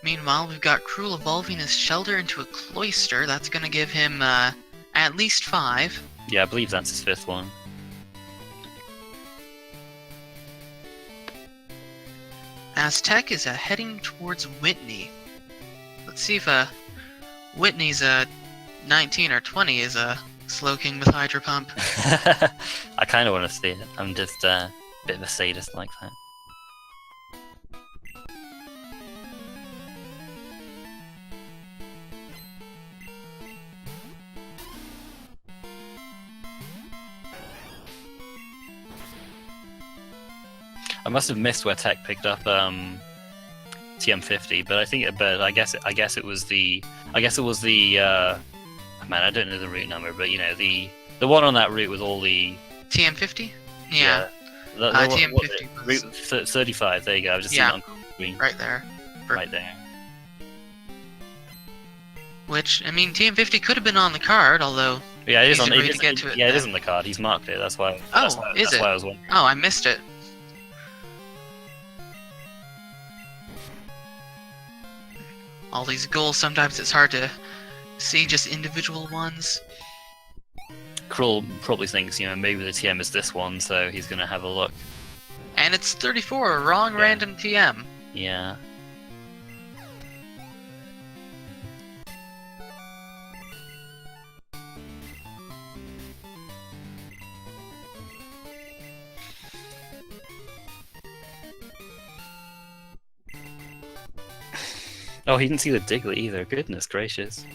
Speaker 2: Meanwhile, we've got Crrool evolving his Shelder into a Cloyster. That's gonna give him at least 5.
Speaker 1: Yeah, I believe that's his 5th one.
Speaker 2: Aztec is heading towards Whitney. Let's see if Whitney's 19 or 20 is a Slowking with Hydro Pump.
Speaker 1: I kind of want to see it. I'm just a bit of a sadist like that. I must have missed where Tech picked up TM50, but I guess it was the man, I don't know the route number, but you know the one on that route with all the
Speaker 2: TM50? Yeah.
Speaker 1: TM50
Speaker 2: TM50 was...
Speaker 1: route 35. There you go. I've just seen it on screen.
Speaker 2: Right there.
Speaker 1: Right there.
Speaker 2: Which, I mean, TM50 could have been on the card, although...
Speaker 1: Yeah, it is on.
Speaker 2: It
Speaker 1: is on the card. He's marked it. That's why.
Speaker 2: That's
Speaker 1: why I was wondering.
Speaker 2: Oh, I missed it. All these goals, sometimes it's hard to see just individual ones.
Speaker 1: Crrool probably thinks, you know, maybe the TM is this one, so he's gonna have a look.
Speaker 2: And it's 34, wrong random TM.
Speaker 1: Yeah. Oh, he didn't see the Diglett either. Goodness gracious.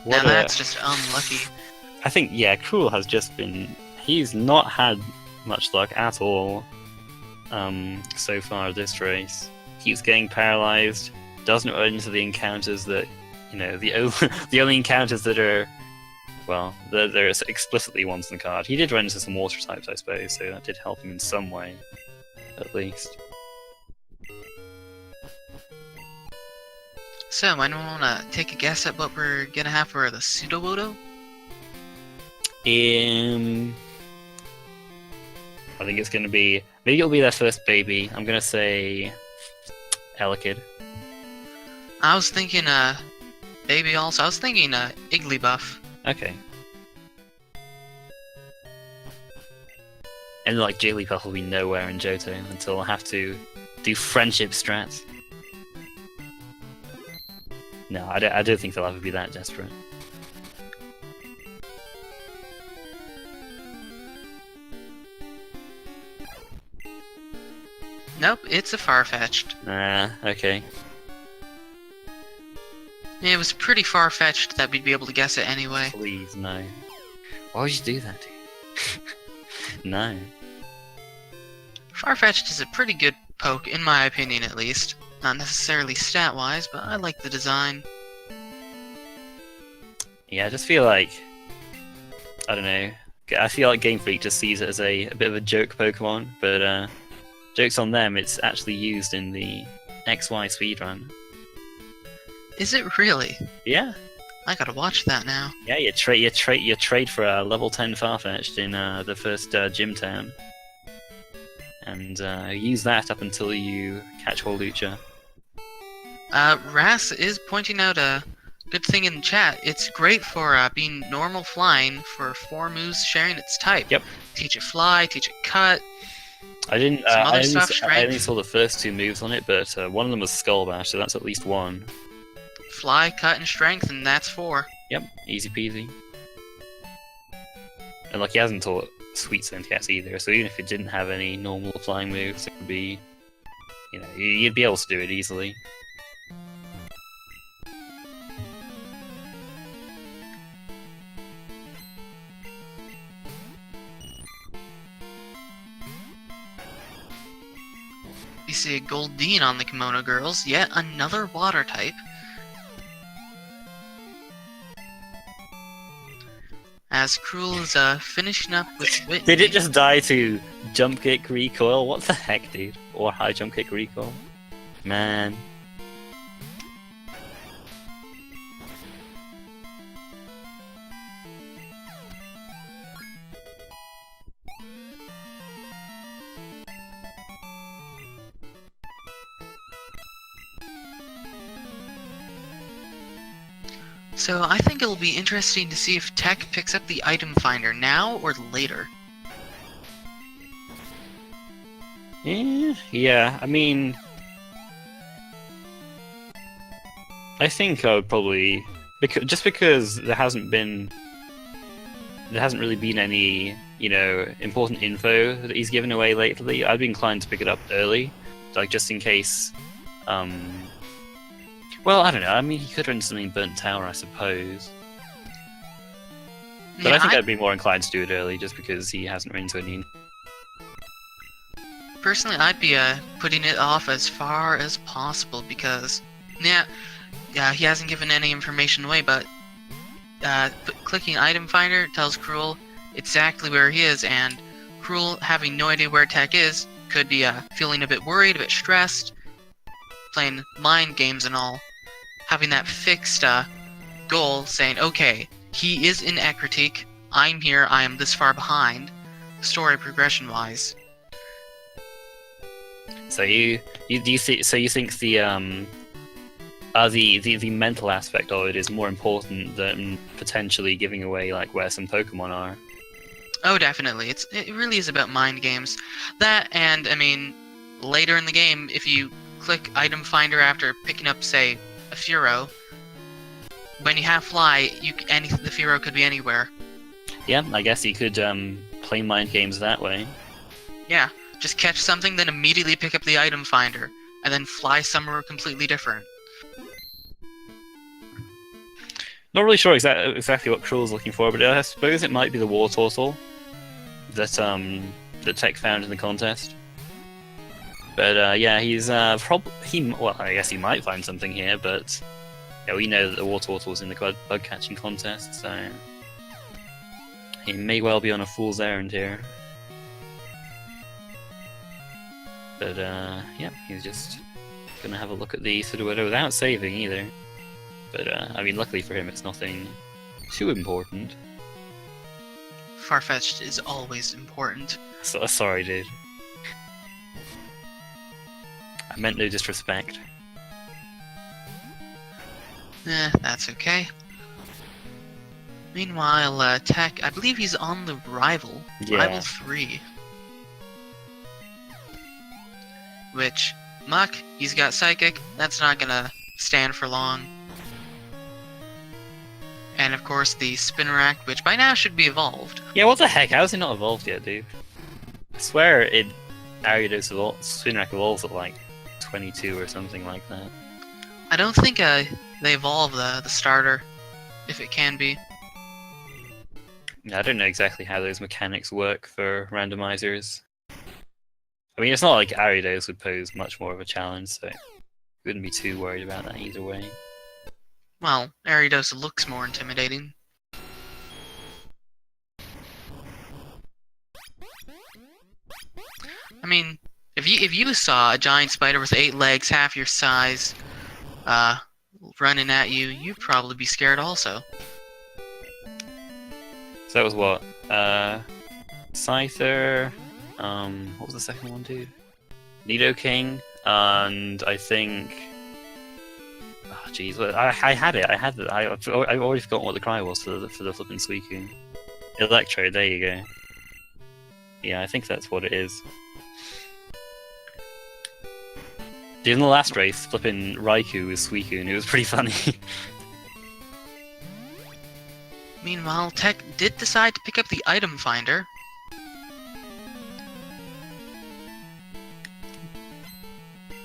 Speaker 2: Now that's just unlucky.
Speaker 1: I think, yeah, Crrool has just been... He's not had much luck at all so far this race. Keeps getting paralyzed, doesn't run into the encounters that, you know, the only encounters that are, well, there are explicitly ones in the card. He did run into some water types, I suppose, so that did help him in some way, at least.
Speaker 2: So, anyone want to take a guess at what we're gonna have for the Pseudo-Wodo?
Speaker 1: I think it's gonna be... Maybe it'll be their first baby. I'm gonna say... Elekid.
Speaker 2: I was thinking, baby also. I was thinking, Igglybuff.
Speaker 1: Okay. And like Jigglypuff will be nowhere in Johto until I have to do friendship strats. No, I don't think they'll ever be that desperate.
Speaker 2: Nope, it's a Farfetch'd.
Speaker 1: Okay.
Speaker 2: It was pretty far-fetched that we'd be able to guess it anyway.
Speaker 1: Please, no. Why would you do that, dude? No.
Speaker 2: Farfetch'd is a pretty good poke, in my opinion at least. Not necessarily stat-wise, but I like the design.
Speaker 1: Yeah, I just feel like... I don't know. I feel like Game Freak just sees it as a bit of a joke Pokemon, but joke's on them, it's actually used in the XY speedrun.
Speaker 2: Is it really?
Speaker 1: Yeah.
Speaker 2: I gotta watch that now.
Speaker 1: Yeah, you trade for a level 10 Farfetch'd in the first gym town. And use that up until you catch Hawlucha.
Speaker 2: Ras is pointing out a good thing in chat. It's great for being normal flying for 4 moves sharing its type.
Speaker 1: Yep.
Speaker 2: Teach it fly, teach it cut.
Speaker 1: I didn't.
Speaker 2: I
Speaker 1: only saw the first 2 moves on it, but one of them was Skull Bash, so that's at least 1.
Speaker 2: Fly, cut, and strength, and that's 4.
Speaker 1: Yep, easy peasy. And like he hasn't taught Sweet Scent yet either, so even if it didn't have any normal flying moves, it would be, you know, you'd be able to do it easily.
Speaker 2: We see a Goldeen on the Kimono Girls, yet another water type. As Crrool is finishing up with Whitney.
Speaker 1: Did it just die to jump kick recoil? What the heck, dude? Or high jump kick recoil? Man.
Speaker 2: So I think it'll be interesting to see if Tech picks up the item finder now or later.
Speaker 1: Yeah, I mean... I think I would probably... just because there hasn't really been any, you know, important info that he's given away lately, I'd be inclined to pick it up early. Like, just in case... Well, I don't know. I mean, he could run something Burnt Tower, I suppose. But yeah, I think I'd be more inclined to do it early, just because he hasn't run into any...
Speaker 2: Personally, I'd be putting it off as far as possible because, yeah, he hasn't given any information away, but clicking item finder tells Crrool exactly where he is, and Crrool, having no idea where Tech is, could be feeling a bit worried, a bit stressed, playing mind games and all. Having that fixed goal, saying, okay, he is in Ecruteak, I'm here, I am this far behind, story progression-wise.
Speaker 1: So you think the mental aspect of it is more important than potentially giving away like where some Pokemon are?
Speaker 2: Oh, definitely. It really is about mind games. That, and I mean, later in the game, if you click item finder after picking up, say, a Furo, when you have Fly, the Furo could be anywhere.
Speaker 1: Yeah, I guess you could play mind games that way.
Speaker 2: Yeah, just catch something, then immediately pick up the item finder, and then fly somewhere completely different.
Speaker 1: Not really sure exactly what Crrool's looking for, but I suppose it might be the War Turtle that Tech found in the contest. But yeah, he's well, I guess he might find something here, but yeah, we know that the War Turtle was in the bug catching contest, so he may well be on a fool's errand here. But yeah, he's just gonna have a look at the Sudowoodo without saving either. But I mean, luckily for him, it's nothing too important.
Speaker 2: Farfetch'd is always important.
Speaker 1: So, sorry, dude. I meant no disrespect.
Speaker 2: That's okay. Meanwhile, Tech, I believe he's on the Rival.
Speaker 1: Yeah.
Speaker 2: Rival 3. Which, Muck, he's got Psychic. That's not gonna stand for long. And of course the Spinarak, which by now should be evolved.
Speaker 1: Yeah, what the heck? How is it not evolved yet, dude? I swear Ariados Spinarak evolves at like 22 or something like that.
Speaker 2: I don't think they evolve the starter, if it can be.
Speaker 1: I don't know exactly how those mechanics work for randomizers. I mean, it's not like Ariados would pose much more of a challenge, so I wouldn't be too worried about that either way.
Speaker 2: Well, Ariados looks more intimidating. I mean, if you saw a giant spider with 8 legs, half your size, running at you, you'd probably be scared also.
Speaker 1: So that was what? Scyther, what was the second one, dude? Nidoking, and I think... Oh, jeez, well, I had it, I've already forgotten what the cry was for the flippin' Suicune. Electro, there you go. Yeah, I think that's what it is. Dude, in the last race, flipping Raikou with Suicune, it was pretty funny.
Speaker 2: Meanwhile, Tech did decide to pick up the item finder.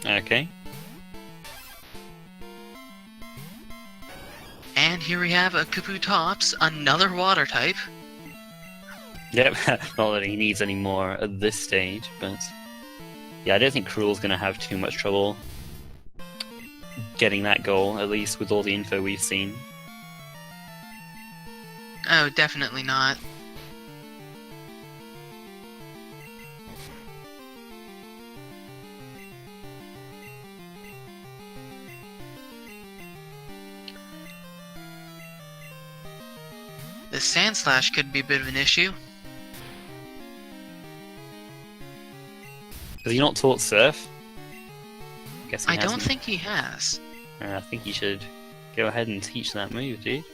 Speaker 1: Okay.
Speaker 2: And here we have a Kabutops, another water type.
Speaker 1: Yep, not that he needs any more at this stage, but... Yeah, I don't think Crrool's gonna have too much trouble getting that goal, at least with all the info we've seen.
Speaker 2: Oh, definitely not. The Sandslash could be a bit of an issue.
Speaker 1: Has he not taught Surf? Guess he
Speaker 2: I don't
Speaker 1: hasn't.
Speaker 2: think he has.
Speaker 1: I think you should go ahead and teach that move, dude.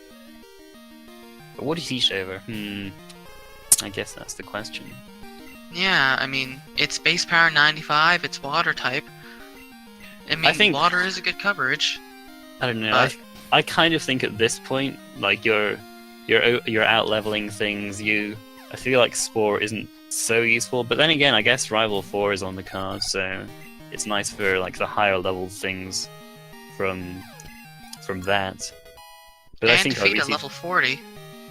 Speaker 1: But what do you teach over? I guess that's the question.
Speaker 2: Yeah, I mean, it's base power 95, it's water type. I mean,
Speaker 1: think-
Speaker 2: water is a good coverage.
Speaker 1: I don't know.
Speaker 2: But-
Speaker 1: I kind of think at this point, like you're out leveling things. I feel like Spore isn't so useful, but then again, I guess Rival 4 is on the card, so it's nice for like the higher level things from that. But
Speaker 2: and
Speaker 1: I think
Speaker 2: defeat at level 40.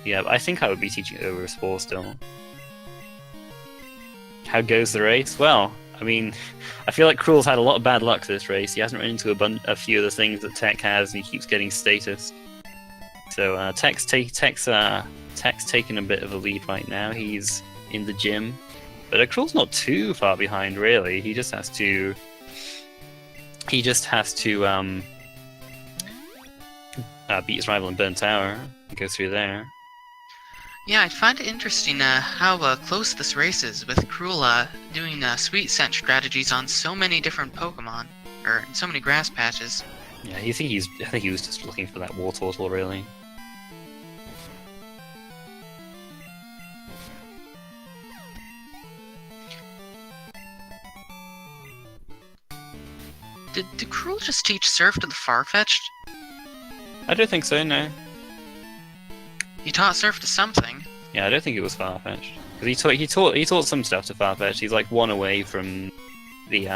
Speaker 1: Yeah, I think I would be teaching over Spore still. How goes the race? Well, I mean, I feel like Crrool's had a lot of bad luck this race. He hasn't run into a few of the things that Tech has, and he keeps getting status. So Tech's taking a bit of a lead right now. He's in the gym, but Crrool's not too far behind, really. He just has to beat his rival in Burn Tower and go through there.
Speaker 2: Yeah, I find it interesting how close this race is, with Crrool doing sweet scent strategies on so many different Pokemon, or so many grass patches.
Speaker 1: Yeah, I think he was just looking for that war turtle, really.
Speaker 2: Did Crrool just teach Surf to the Farfetch'd?
Speaker 1: I don't think so, no.
Speaker 2: He taught Surf to something.
Speaker 1: Yeah, I don't think it was Farfetch'd. Because he taught some stuff to Farfetch'd. He's like one away from the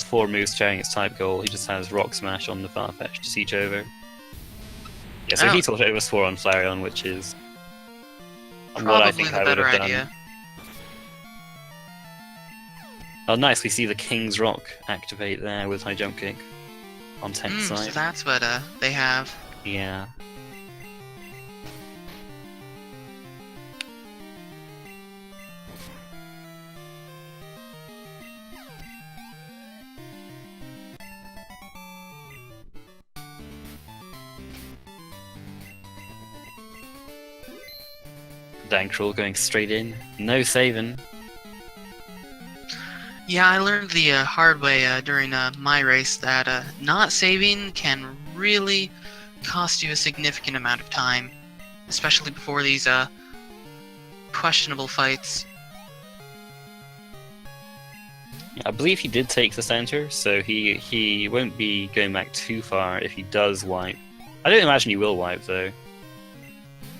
Speaker 1: four moves sharing its type goal. He just has Rock Smash on the Farfetch'd to siege over. Yeah, so he taught over Swore on Flareon, which is what I think I would have done. Oh, nice! We see the King's Rock activate there with high jump kick on 10th side.
Speaker 2: So that's what they have.
Speaker 1: Yeah. Dan Crrool going straight in, no saving.
Speaker 2: Yeah, I learned the hard way during my race that not saving can really cost you a significant amount of time, especially before these questionable fights.
Speaker 1: I believe he did take the center, so he won't be going back too far if he does wipe. I don't imagine he will wipe, though.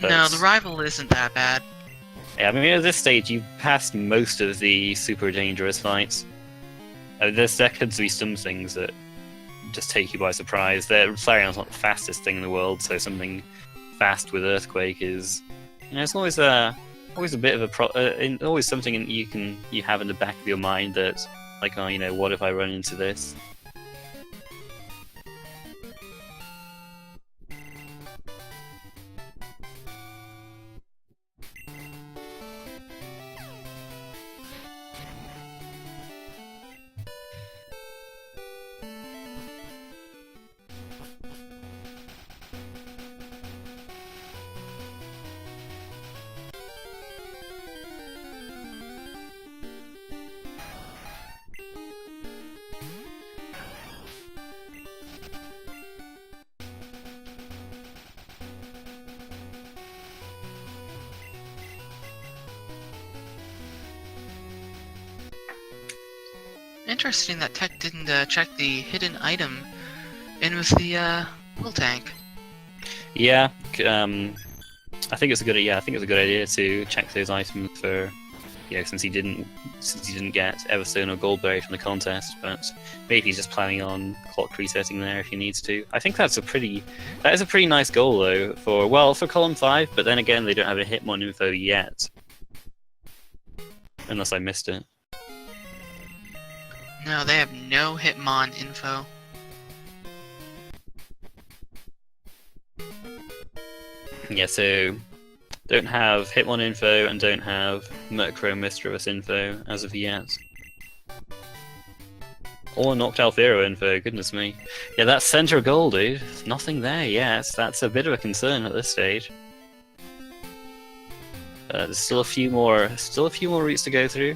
Speaker 1: But...
Speaker 2: No, the rival isn't that bad.
Speaker 1: Yeah, I mean, at this stage, you've passed most of the super dangerous fights. There could be some things that just take you by surprise. Flareon's not the fastest thing in the world, so something fast with Earthquake is, it's always a bit of always something you have in the back of your mind that, like, oh, what if I run into this?
Speaker 2: Interesting that Tech didn't check the hidden item in with the fuel tank.
Speaker 1: Yeah, I think it's a good idea to check those items for, since he didn't get Everstone or Goldberry from the contest, but maybe he's just planning on clock resetting there if he needs to. I think that is a pretty nice goal though for column 5, but then again they don't have a Hitmon info yet, unless I missed it.
Speaker 2: No, they have no Hitmon info.
Speaker 1: Yeah, so don't have Hitmon info and don't have Murkrow Mischievous info as of yet. Or Noctowl Fearow info, goodness me. Yeah, that center goal, dude. Nothing there yet. That's a bit of a concern at this stage. There's still a few more routes to go through.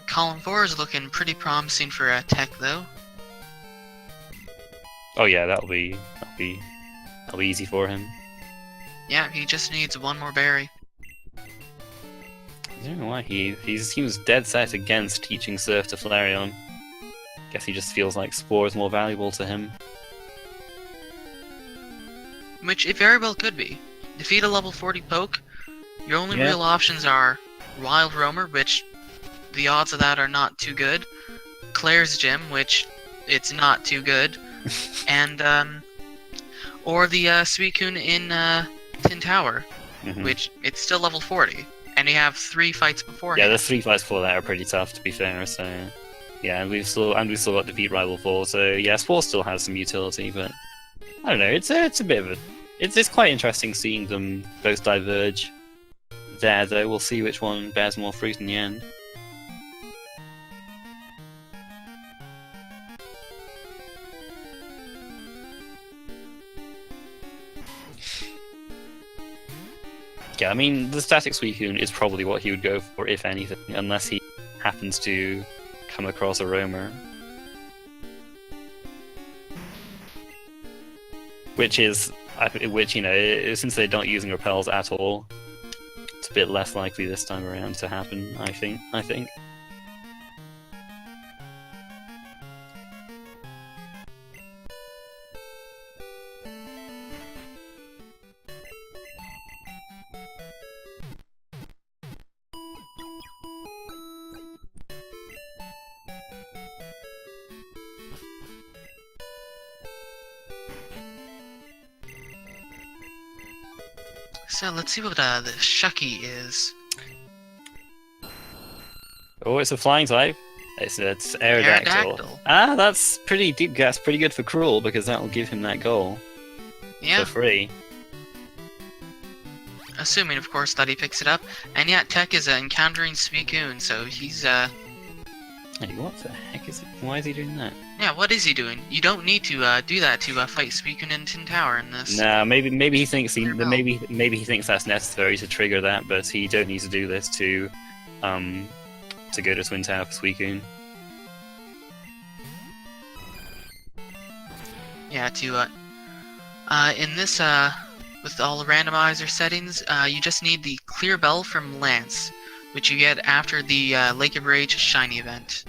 Speaker 2: Column 4 is looking pretty promising for Tech, though.
Speaker 1: Oh yeah, that'll be easy for him.
Speaker 2: Yeah, he just needs one more berry.
Speaker 1: I don't know why he seems dead set against teaching Surf to Flareon. Guess he just feels like Spore is more valuable to him.
Speaker 2: Which it very well could be. Defeat a level 40 poke, your only real options are Wild Roamer, which the odds of that are not too good, Claire's Gym, which it's not too good, and or the Suicune in Tin Tower, which it's still level 40. And you have 3 fights
Speaker 1: Yeah,
Speaker 2: beforehand.
Speaker 1: the 3 fights before that are pretty tough, to be fair. So, yeah, and we've still got Defeat Rival 4. So yeah, 4 still has some utility, but I don't know. It's a bit of a it's quite interesting seeing them both diverge there, though. We'll see which one bears more fruit in the end. Yeah, I mean, the static Suicune is probably what he would go for, if anything, unless he happens to come across a roamer. Which, you know, since they're not using repels at all, it's a bit less likely this time around to happen, I think.
Speaker 2: So let's see what the Shucky is.
Speaker 1: Oh, it's a flying type. It's Aerodactyl.
Speaker 2: Aerodactyl.
Speaker 1: Ah, that's pretty deep. That's pretty good for Crrool, because that will give him that goal
Speaker 2: Yeah.
Speaker 1: for free.
Speaker 2: Assuming, of course, that he picks it up. And yeah, Tech is encountering Suicune, so he's
Speaker 1: Hey, what the heck is it? Why is he doing that?
Speaker 2: Yeah, what is he doing? You don't need to do that to fight Suicune in Tin Tower in this.
Speaker 1: Nah, maybe he thinks
Speaker 2: Well.
Speaker 1: maybe he thinks that's necessary to trigger that, but he don't need to do this to go to Twin Tower for Suicune.
Speaker 2: Yeah, in this with all the randomizer settings, you just need the Clear Bell from Lance, which you get after the Lake of Rage shiny event.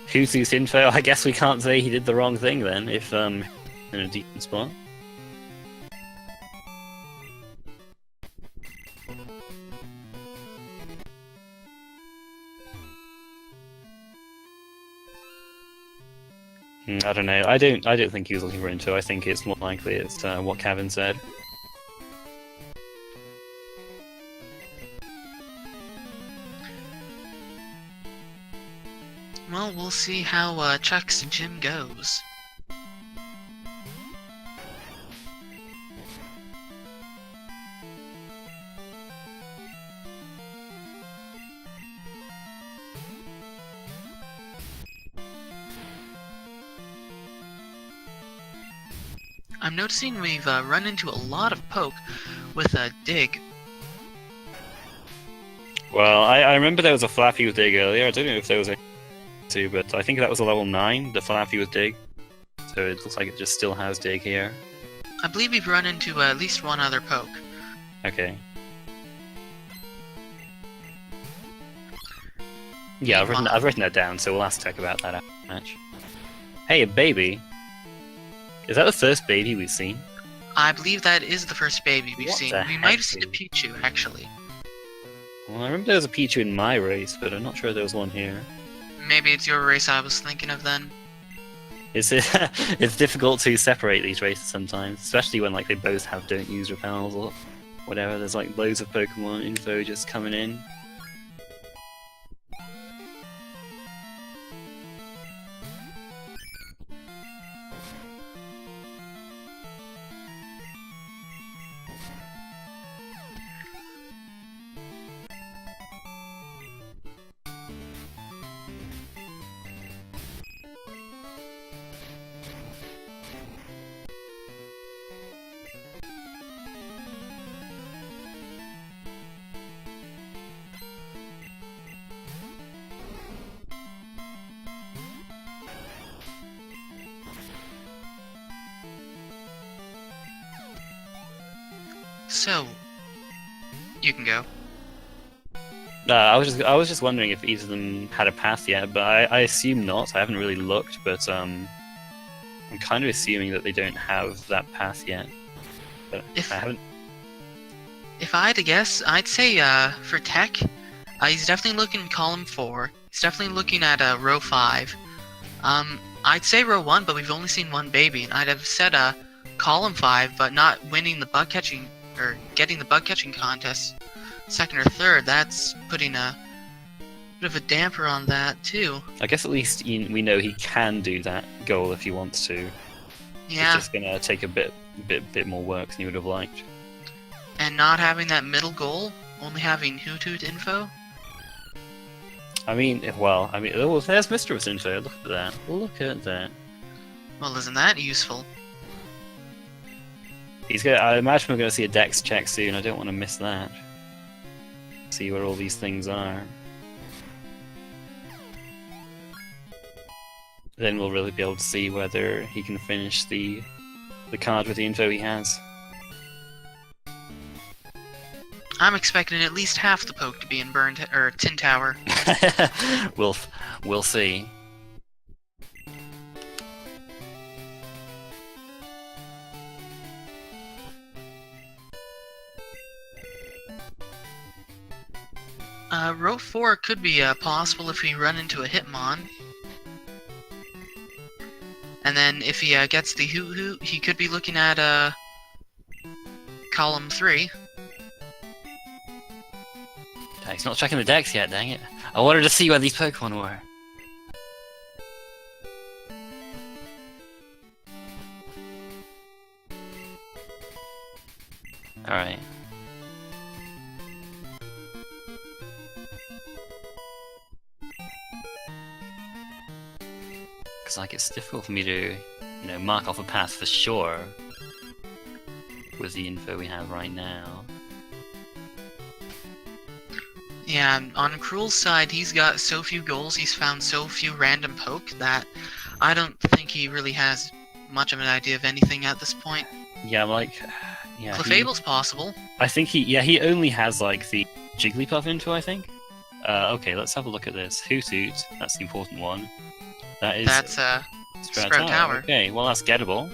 Speaker 1: Husu's info, I guess we can't say he did the wrong thing then, if in a decent spot. I don't know. I don't think he was looking for info. I think it's more likely it's what Kevin said.
Speaker 2: Well, we'll see how Chuck's gym goes. I'm noticing we've run into a lot of poke with a dig.
Speaker 1: Well, I remember there was a Flappy with Dig earlier. I don't know if there was a two, but I think that was a level 9, the Flappy with Dig. So it looks like it just still has Dig here.
Speaker 2: I believe we've run into at least one other poke.
Speaker 1: Okay. Yeah, I've written that down, so we'll ask Tech about that after the match. Hey, a baby. Is that the first baby we've seen?
Speaker 2: I believe that is the first baby we've
Speaker 1: What
Speaker 2: seen.
Speaker 1: the
Speaker 2: We
Speaker 1: heck,
Speaker 2: might have seen a
Speaker 1: dude?
Speaker 2: Pichu, actually.
Speaker 1: Well, I remember there was a Pichu in my race, but I'm not sure there was one here.
Speaker 2: Maybe it's your race I was thinking of then.
Speaker 1: It's difficult to separate these races sometimes, especially when like they both have don't use repels or whatever. There's like loads of Pokemon info just coming in.
Speaker 2: So, you can go.
Speaker 1: I was just wondering if either of them had a path yet, but I assume not. I haven't really looked, but I'm kind of assuming that they don't have that path yet. But
Speaker 2: If-
Speaker 1: I haven't.
Speaker 2: If I had to guess, I'd say for Tech, he's definitely looking column 4. He's definitely looking at row 5. I'd say row 1, but we've only seen one baby, and I'd have said column 5, but not winning the bug catching or getting the bug catching contest second or third, that's putting a bit of a damper on that too.
Speaker 1: I guess at least we know he can do that goal if he wants to.
Speaker 2: Yeah,
Speaker 1: It's just gonna take a bit more work than you would have liked.
Speaker 2: and not having that middle goal, only having Hoot Hoot info.
Speaker 1: I mean, oh, there's Mr. Info. Look at that. Look at that.
Speaker 2: Well, isn't that useful?
Speaker 1: I imagine we're gonna see a Dex check soon. I don't want to miss that. See where all these things are. Then we'll really be able to see whether he can finish the card with the info he has.
Speaker 2: I'm expecting at least half the poke to be in Tin Tower.
Speaker 1: We'll see.
Speaker 2: Row 4 could be possible if we run into a Hitmon. And then if he gets the Hoot Hoot, he could be looking at column 3.
Speaker 1: He's not checking the decks yet, dang it. I wanted to see where these Pokemon were. Alright. Because like it's difficult for me to, mark off a path for sure with the info we have right now.
Speaker 2: Yeah, on Crrool's side, he's got so few goals, he's found so few random poke that I don't think he really has much of an idea of anything at this point.
Speaker 1: Yeah,
Speaker 2: Clefable's possible.
Speaker 1: I think he only has like the Jigglypuff info, I think. Okay, let's have a look at this. Hoot Hoot, that's the important one.
Speaker 2: That's Sprout Tower.
Speaker 1: Okay, well that's gettable.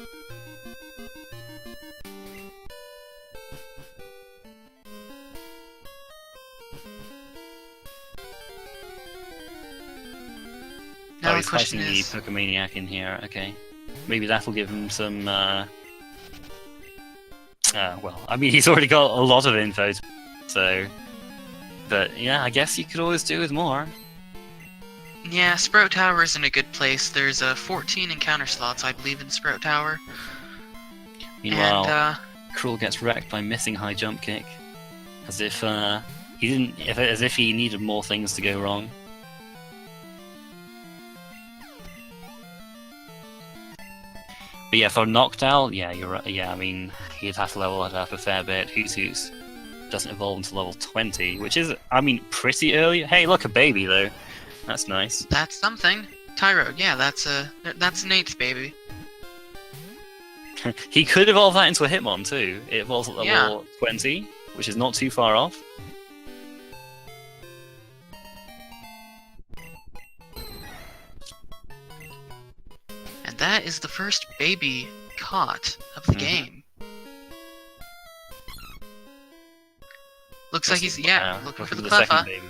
Speaker 2: Now the
Speaker 1: he's
Speaker 2: question
Speaker 1: fighting
Speaker 2: is,
Speaker 1: the Pokemaniac in here. Okay, maybe that'll give him some. Well, I mean, he's already got a lot of info, so. But yeah, I guess you could always do with more.
Speaker 2: yeah, Sprout Tower is in a good place. There's 14 encounter slots, I believe, in Sprout Tower.
Speaker 1: Meanwhile,
Speaker 2: And
Speaker 1: Crrool gets wrecked by missing high jump kick, as if as if he needed more things to go wrong. But yeah, for Noctowl, yeah, you're right. Yeah, I mean, he'd have to level it up a fair bit. Hoot Hoot doesn't evolve until level 20, which is, I mean, pretty early. Hey, look, a baby though. That's nice.
Speaker 2: that's something. Tyro, yeah, that's an 8th baby.
Speaker 1: He could evolve that into a Hitmon too. It evolves at level
Speaker 2: Yeah.
Speaker 1: 20, which is not too far off.
Speaker 2: And that is the first baby caught of the game. Looks like he's, looking for the
Speaker 1: second
Speaker 2: Cleffa.
Speaker 1: baby.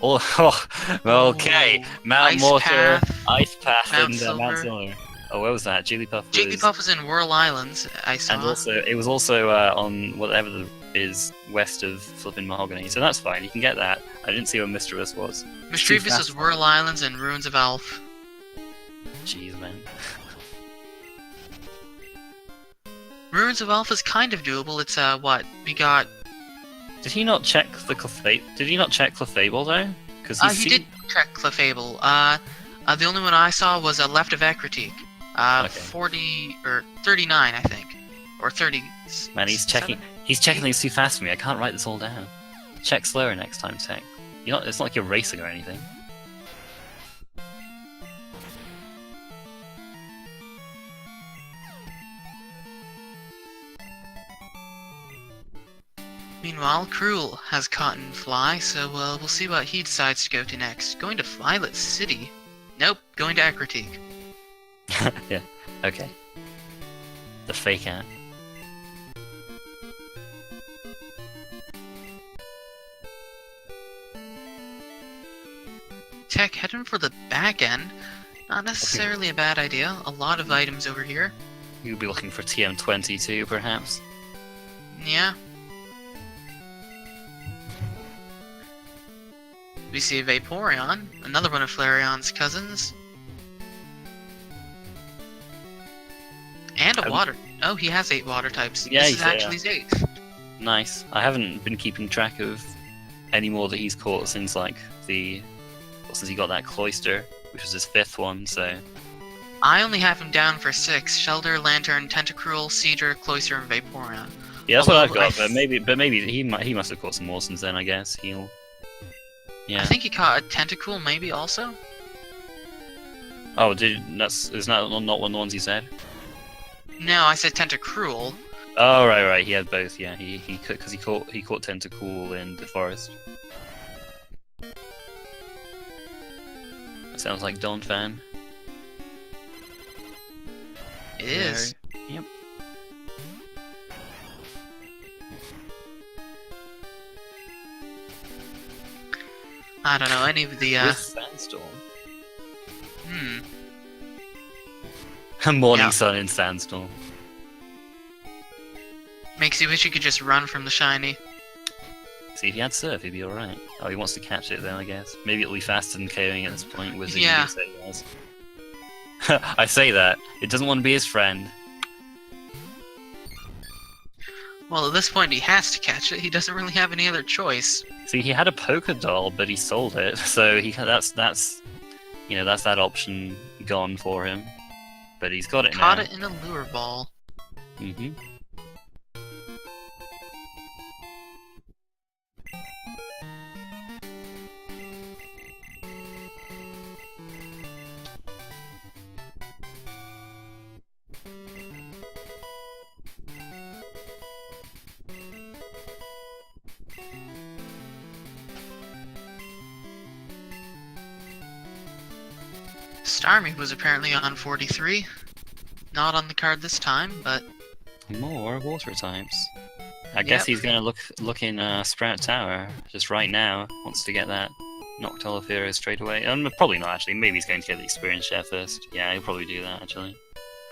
Speaker 1: Oh, okay. Mount
Speaker 2: Ice
Speaker 1: Mortar,
Speaker 2: Path,
Speaker 1: Ice Path,
Speaker 2: Mount
Speaker 1: and
Speaker 2: Silver.
Speaker 1: Mount Silver. Oh, what was that? Jigglypuff was...
Speaker 2: Jigglypuff was in Whirl Islands, I saw.
Speaker 1: And also, it was also on whatever is west of flipping Mahogany, so that's fine. You can get that. I didn't see where Mischievous was.
Speaker 2: Mischievous
Speaker 1: fast.
Speaker 2: is Whirl Islands and Ruins of Elf.
Speaker 1: Jeez, man.
Speaker 2: Ruins of Elf is kind of doable. It's what we got.
Speaker 1: Did he not check the Clefable? Did he not check Clefable though? Because
Speaker 2: He did check Clefable. The only one I saw was left of Ecruteak.
Speaker 1: Okay.
Speaker 2: 40 or 39, I think, or 30.
Speaker 1: Man, he's checking things too fast for me. I can't write this all down. Check slower next time, Tech. It's not like you're racing or anything.
Speaker 2: Meanwhile, Crrool has Cotton Fly, so we'll see what he decides to go to next. Going to Violet City? Nope, going to Ecruteak.
Speaker 1: Yeah, okay. The fake ant.
Speaker 2: Tech heading for the back end. Not necessarily a bad idea. A lot of items over here.
Speaker 1: You'll be looking for TM22, perhaps?
Speaker 2: Yeah. We see Vaporeon, another one of Flareon's cousins. And a water. Oh, he has 8 water types.
Speaker 1: Yeah,
Speaker 2: this is actually his 8th.
Speaker 1: Nice. I haven't been keeping track of any more that he's caught since since he got that Cloyster, which was his 5th one. So
Speaker 2: I only have him down for 6: Shelter, Lantern, Tentacruel, Cedar, Cloyster, and Vaporeon.
Speaker 1: yeah, that's what I've
Speaker 2: Although
Speaker 1: got. But maybe he must have caught some more since then. I guess he'll. Yeah.
Speaker 2: I think he caught a Tentacruel maybe also.
Speaker 1: Oh, is that not one of the ones he said?
Speaker 2: No, I said Tentacruel.
Speaker 1: Oh, right. He had both. Yeah, he caught Tentacool in the forest. That sounds like Don fan.
Speaker 2: It is.
Speaker 1: Yep.
Speaker 2: I don't know any of the.
Speaker 1: With Sandstorm. Morning
Speaker 2: Yeah.
Speaker 1: Sun in Sandstorm.
Speaker 2: Makes you wish you could just run from the shiny.
Speaker 1: See, if he had Surf, he'd be alright. Oh, he wants to catch it then, I guess. Maybe it'll be faster than KOing at this point with the
Speaker 2: Yeah.
Speaker 1: USAs. I say that. It doesn't want to be his friend.
Speaker 2: Well, at this point he has to catch it. He doesn't really have any other choice.
Speaker 1: See, he had a Poker Doll, but he sold it, so that's that option gone for him. But he's got it now.
Speaker 2: Caught it in a lure ball.
Speaker 1: Mm-hmm.
Speaker 2: Starmie was apparently on 43. Not on the card this time, but
Speaker 1: More water types. I guess he's gonna look in Sprout Tower just right now. Wants to get that Noctowl Fearow straight away. Probably not actually. Maybe he's going to get the experience share first. Yeah, he'll probably do that actually.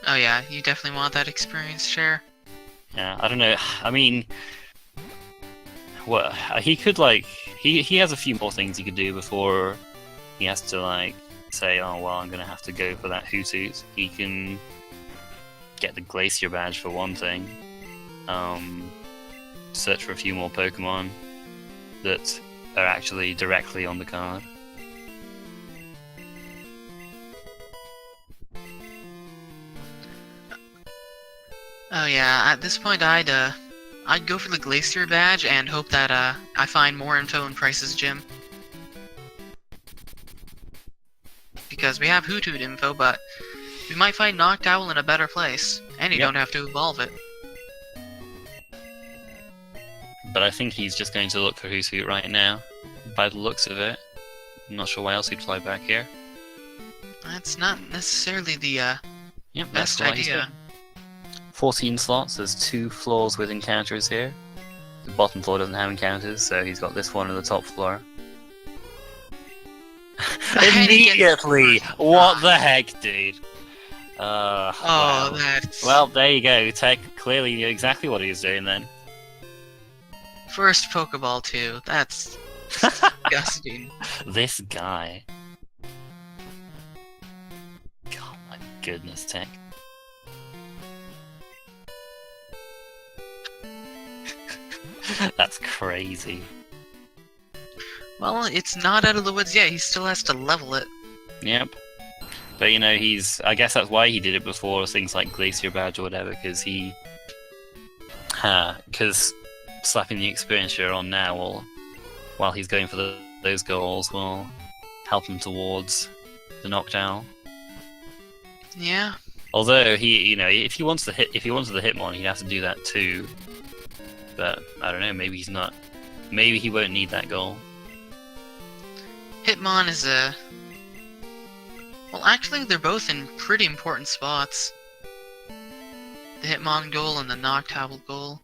Speaker 2: oh yeah, you definitely want that experience share.
Speaker 1: Yeah, I don't know. I mean, what he could he has a few more things he could do before he has to say, oh well, I'm gonna have to go for that Hoothoot. He can get the Glacier badge for one thing. Search for a few more Pokemon that are actually directly on the card.
Speaker 2: Oh yeah, at this point I'd go for the Glacier badge and hope that I find more info in Price's gym. Because we have Hoothoot info, but we might find Noctowl in a better place, and you
Speaker 1: Yep.
Speaker 2: don't have to evolve it.
Speaker 1: But I think he's just going to look for Hoothoot right now, by the looks of it. I'm not sure why else he'd fly back here.
Speaker 2: That's not necessarily the
Speaker 1: Yep,
Speaker 2: best
Speaker 1: that's what he's
Speaker 2: idea.
Speaker 1: doing. 14 slots, there's 2 floors with encounters here. The bottom floor doesn't have encounters, so he's got this one on the top floor. Immediately! What the heck, dude?
Speaker 2: Oh,
Speaker 1: wow.
Speaker 2: that's...
Speaker 1: Well, there you go. Tech clearly knew exactly what he was doing then.
Speaker 2: First Pokeball too. That's disgusting.
Speaker 1: This guy. God, my goodness, Tech. That's crazy.
Speaker 2: Well, it's not out of the woods yet. He still has to level it.
Speaker 1: Yep. But I guess that's why he did it before things like Glacier Badge or whatever, because because slapping the experience share on now while he's going for those goals will help him towards the Noctowl.
Speaker 2: Yeah.
Speaker 1: Although if he wants the Hitmon, he'd have to do that too. But I don't know, maybe he's not. Maybe he won't need that goal.
Speaker 2: Hitmon is a... Well, actually, they're both in pretty important spots. The Hitmon goal and the Noctowl goal.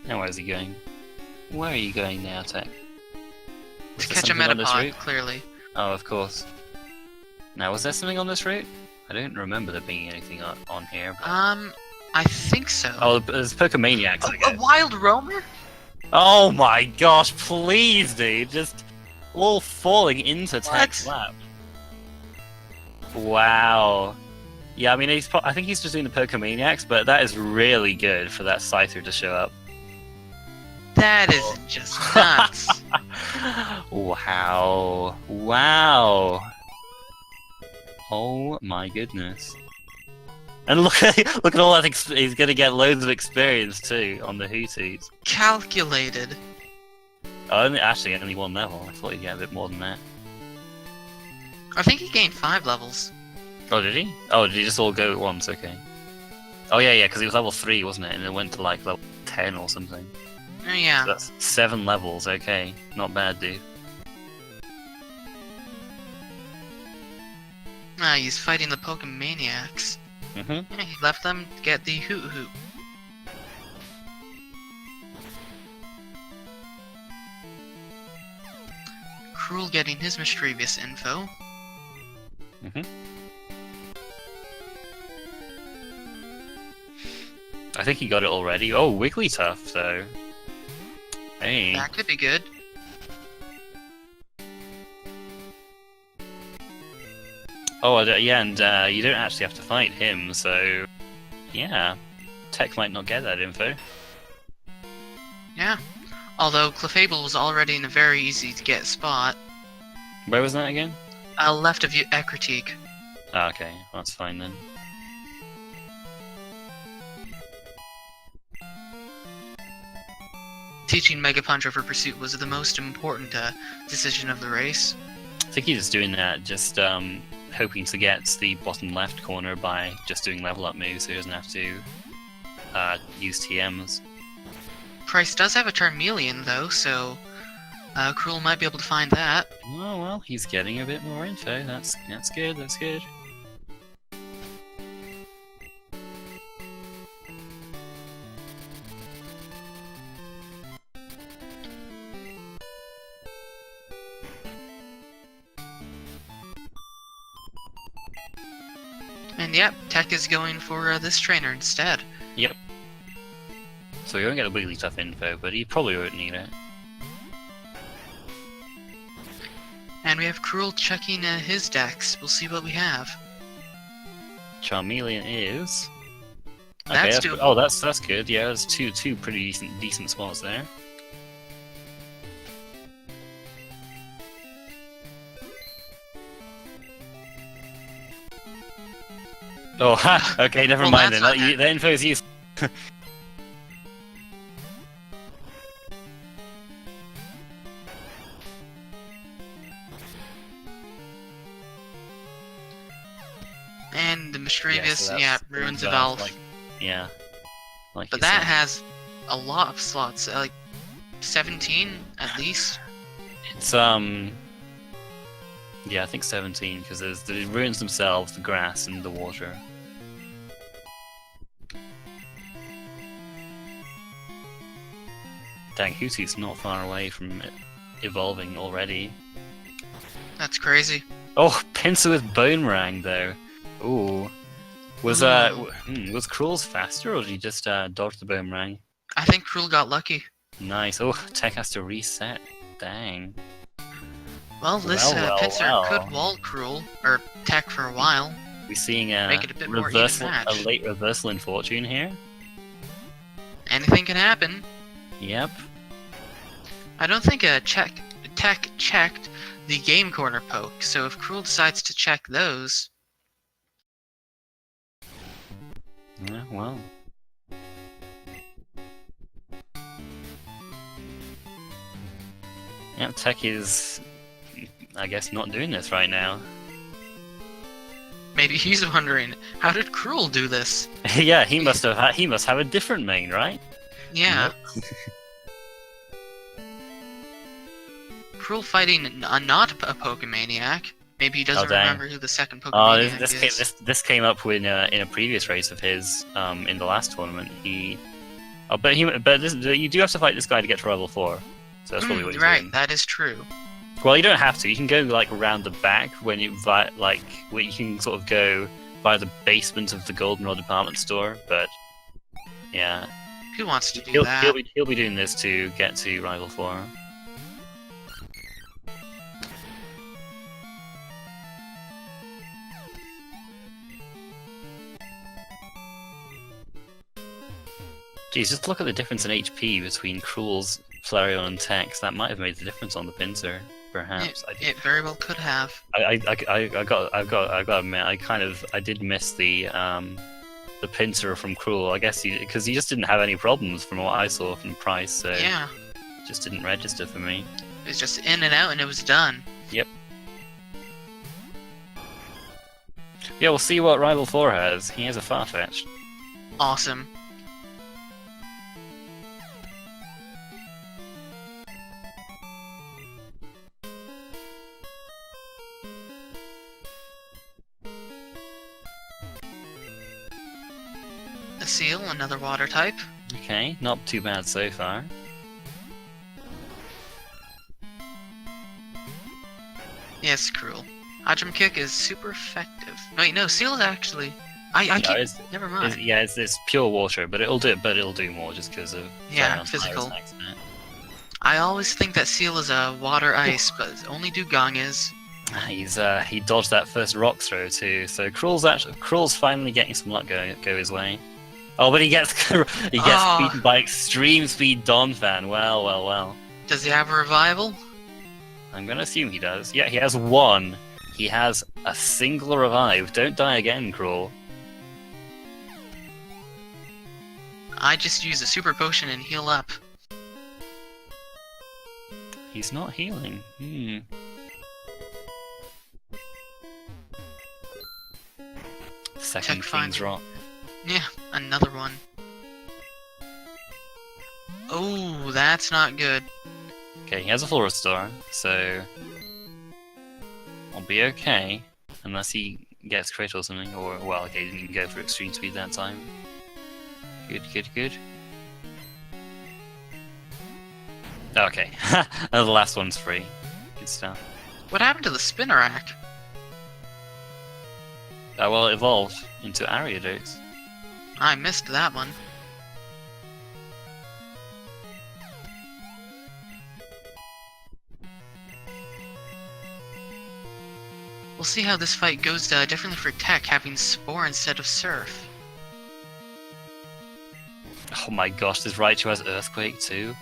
Speaker 1: Now where's he going? Where are you going now, Tech? Was
Speaker 2: To
Speaker 1: there
Speaker 2: catch a
Speaker 1: something on this
Speaker 2: Metapod,
Speaker 1: route?
Speaker 2: clearly.
Speaker 1: Oh, of course. Now, was there something on this route? I don't remember there being anything on here. But...
Speaker 2: I think so.
Speaker 1: Oh, there's Pokemaniacs, I
Speaker 2: A
Speaker 1: guess.
Speaker 2: wild roamer?
Speaker 1: Oh my gosh, please, dude. Just all falling into Tech's
Speaker 2: What?
Speaker 1: lap. Wow. Yeah, I mean, I think he's just doing the Pokemaniacs, but that is really good for that Scyther to show up.
Speaker 2: That is just nuts.
Speaker 1: Wow. Wow. Oh my goodness. And look at all that, he's gonna get loads of experience too on the Hooties.
Speaker 2: Calculated.
Speaker 1: Oh, actually only 1 level, I thought he'd get a bit more than that.
Speaker 2: I think he gained 5 levels.
Speaker 1: Oh, did he? Oh, did he just all go at once? Okay. Oh yeah, because he was level 3, wasn't it? And it went to like level 10 or something.
Speaker 2: Oh yeah.
Speaker 1: So that's 7 levels, okay. Not bad, dude.
Speaker 2: Ah, he's fighting the Pokemaniacs.
Speaker 1: Mhm.
Speaker 2: Yeah, he left them to get the Hoot Hoot. Crrool getting his mischievous info.
Speaker 1: Mhm. I think he got it already. Oh, Wigglytuff, though. Hey.
Speaker 2: That could be good.
Speaker 1: Oh, yeah, and you don't actually have to fight him, so... Yeah. Tech might not get that info.
Speaker 2: Yeah. Although Clefable was already in a very easy to get spot.
Speaker 1: Where was that again?
Speaker 2: Left of Ekritique.
Speaker 1: Ah, okay. That's fine then.
Speaker 2: Teaching Mega Punch over Pursuit was the most important decision of the race.
Speaker 1: I think he's just doing that, just hoping to get the bottom left corner by just doing level up moves so he doesn't have to use TMs.
Speaker 2: Price does have a Charmeleon though, so Crrool might be able to find that.
Speaker 1: Oh well, he's getting a bit more info. That's good. That's good.
Speaker 2: And yep, Tech is going for this trainer instead.
Speaker 1: Yep. So he won't get a Wigglytuff info, but he probably won't need it.
Speaker 2: And we have Crrool checking his decks. We'll see what we have.
Speaker 1: Charmeleon is.
Speaker 2: That's
Speaker 1: Okay,
Speaker 2: doable.
Speaker 1: oh, that's good. Yeah, there's two pretty decent spots there. Oh, ha! Okay, never
Speaker 2: Well,
Speaker 1: mind then.
Speaker 2: that's not
Speaker 1: That info is useful.
Speaker 2: And the Mischievous,
Speaker 1: so
Speaker 2: yeah,
Speaker 1: that's
Speaker 2: Ruins of
Speaker 1: Valve,
Speaker 2: Elf.
Speaker 1: Yeah. Like
Speaker 2: But
Speaker 1: you
Speaker 2: that
Speaker 1: said.
Speaker 2: has a lot of slots, like 17 at least.
Speaker 1: It's yeah, I think 17 because there's the ruins themselves, the grass, and the water. Dang, Hootie's not far away from it evolving already.
Speaker 2: That's crazy.
Speaker 1: Oh, Pinsir with Bone Rang though. Ooh. Was was Crrool's faster or did he just dodge the Bone Rang?
Speaker 2: I think Crrool got lucky.
Speaker 1: Nice. Oh, Tech has to reset. Dang.
Speaker 2: Well, this
Speaker 1: Well,
Speaker 2: Pinsir
Speaker 1: well.
Speaker 2: could wall Crrool, or Tech for a while.
Speaker 1: We're seeing
Speaker 2: Make it a bit more even
Speaker 1: reversal, a
Speaker 2: match.
Speaker 1: late reversal in fortune here.
Speaker 2: Anything can happen.
Speaker 1: Yep.
Speaker 2: I don't think Tech checked the Game Corner poke, so if Crrool decides to check those...
Speaker 1: Yeah, well. Yeah, Tech is, I guess, not doing this right now.
Speaker 2: Maybe he's wondering, how did Crrool do this?
Speaker 1: Yeah, he must have a different main, right?
Speaker 2: Yeah. Crrool fighting not a Pokemaniac. Maybe he doesn't
Speaker 1: dang.
Speaker 2: remember who the second
Speaker 1: Oh,
Speaker 2: Pokemaniac
Speaker 1: this came up when in a previous race of his in the last tournament. But you do have to fight this guy to get to level 4. So that's probably what he's
Speaker 2: right,
Speaker 1: doing.
Speaker 2: that is true.
Speaker 1: Well, you don't have to. You can go like around the back when you where you can sort of go by the basement of the Goldenrod department store. But Yeah.
Speaker 2: Who wants to do
Speaker 1: He'll,
Speaker 2: that?
Speaker 1: he'll be doing this to get to Rival 4. Geez, just look at the difference in HP between Crrool's Flareon and Tex. That might have made the difference on the pincer, perhaps.
Speaker 2: It very well could have.
Speaker 1: I got to admit, I did miss the pincer from Crrool. I guess because he just didn't have any problems from what I saw from Price, so
Speaker 2: Yeah,
Speaker 1: it just didn't register for me.
Speaker 2: it was just in and out and it was done.
Speaker 1: Yep. Yeah, we'll see what Rival 4 has. He has a Farfetch'd.
Speaker 2: Awesome. A seal, another water type.
Speaker 1: Okay, not too bad so far.
Speaker 2: Yes, Crrool. Hydrum Kick is super effective. Wait, no, seal is actually. Never mind.
Speaker 1: It's pure water, but it'll do more just because of
Speaker 2: Yeah,
Speaker 1: Flareon's
Speaker 2: physical.
Speaker 1: Iris accident.
Speaker 2: I always think that seal is a water ice, but only Dugong is.
Speaker 1: He dodged that first rock throw too, so Crrool's finally getting some luck go his way. Oh, but he gets beaten by extreme speed Donphan. Well.
Speaker 2: Does he have a revival?
Speaker 1: I'm gonna assume he does. Yeah, he has one. He has a single revive. Don't die again, Crrool.
Speaker 2: I just use a super potion and heal up.
Speaker 1: He's not healing. Second Fiend's Rock.
Speaker 2: Yeah, another one. Oh, that's not good.
Speaker 1: Okay, he has a full restore, so I'll be okay. Unless he gets crit or something, or, well, okay, he didn't go for extreme speed that time. Good. Okay, the last one's free. Good stuff.
Speaker 2: What happened to the Spinnerack?
Speaker 1: Well, it evolved into Ariadox.
Speaker 2: I missed that one. We'll see how this fight goes differently for Tech, having Spore instead of Surf.
Speaker 1: Oh my gosh, this Raichu has Earthquake too?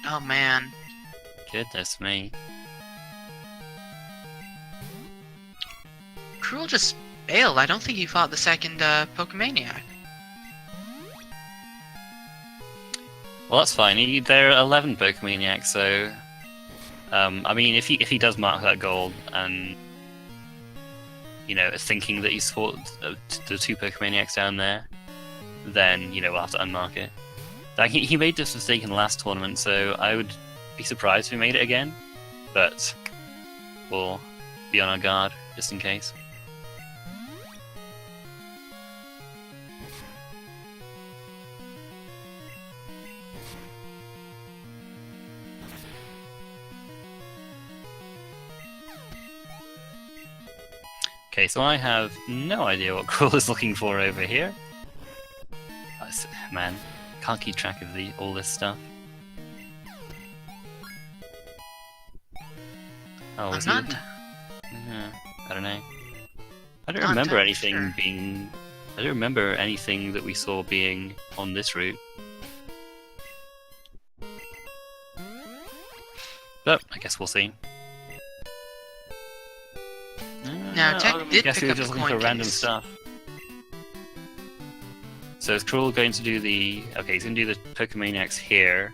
Speaker 2: Oh man.
Speaker 1: Goodness me.
Speaker 2: Crrool just failed. I don't think he fought the second Pokemaniac.
Speaker 1: Well, that's fine. There are 11 Pokemaniacs, so I mean, if he does mark that goal and thinking that he's fought the two Pokemaniacs down there, then we'll have to unmark it. Like, he made this mistake in the last tournament, so I would be surprised if he made it again. But we'll be on our guard just in case. Okay, so I have no idea what Crrool is looking for over here. Man, can't keep track of all this stuff. Oh, is he looking? Yeah, I don't know. I don't remember anything being. I don't remember anything that we saw being on this route. But I guess we'll see.
Speaker 2: Now, Tech did
Speaker 1: guess
Speaker 2: pick
Speaker 1: we were
Speaker 2: up
Speaker 1: just
Speaker 2: the
Speaker 1: looking for
Speaker 2: coin
Speaker 1: random
Speaker 2: case.
Speaker 1: stuff. So is Crrool going to do the... Okay, he's going to do the Pokemaniacs here.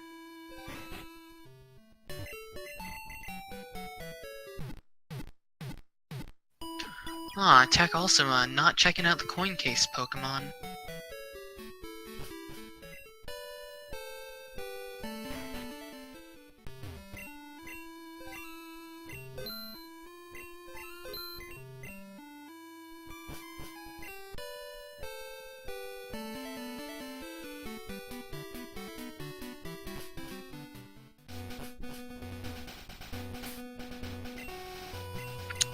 Speaker 2: Tech also not checking out the coin case Pokemon.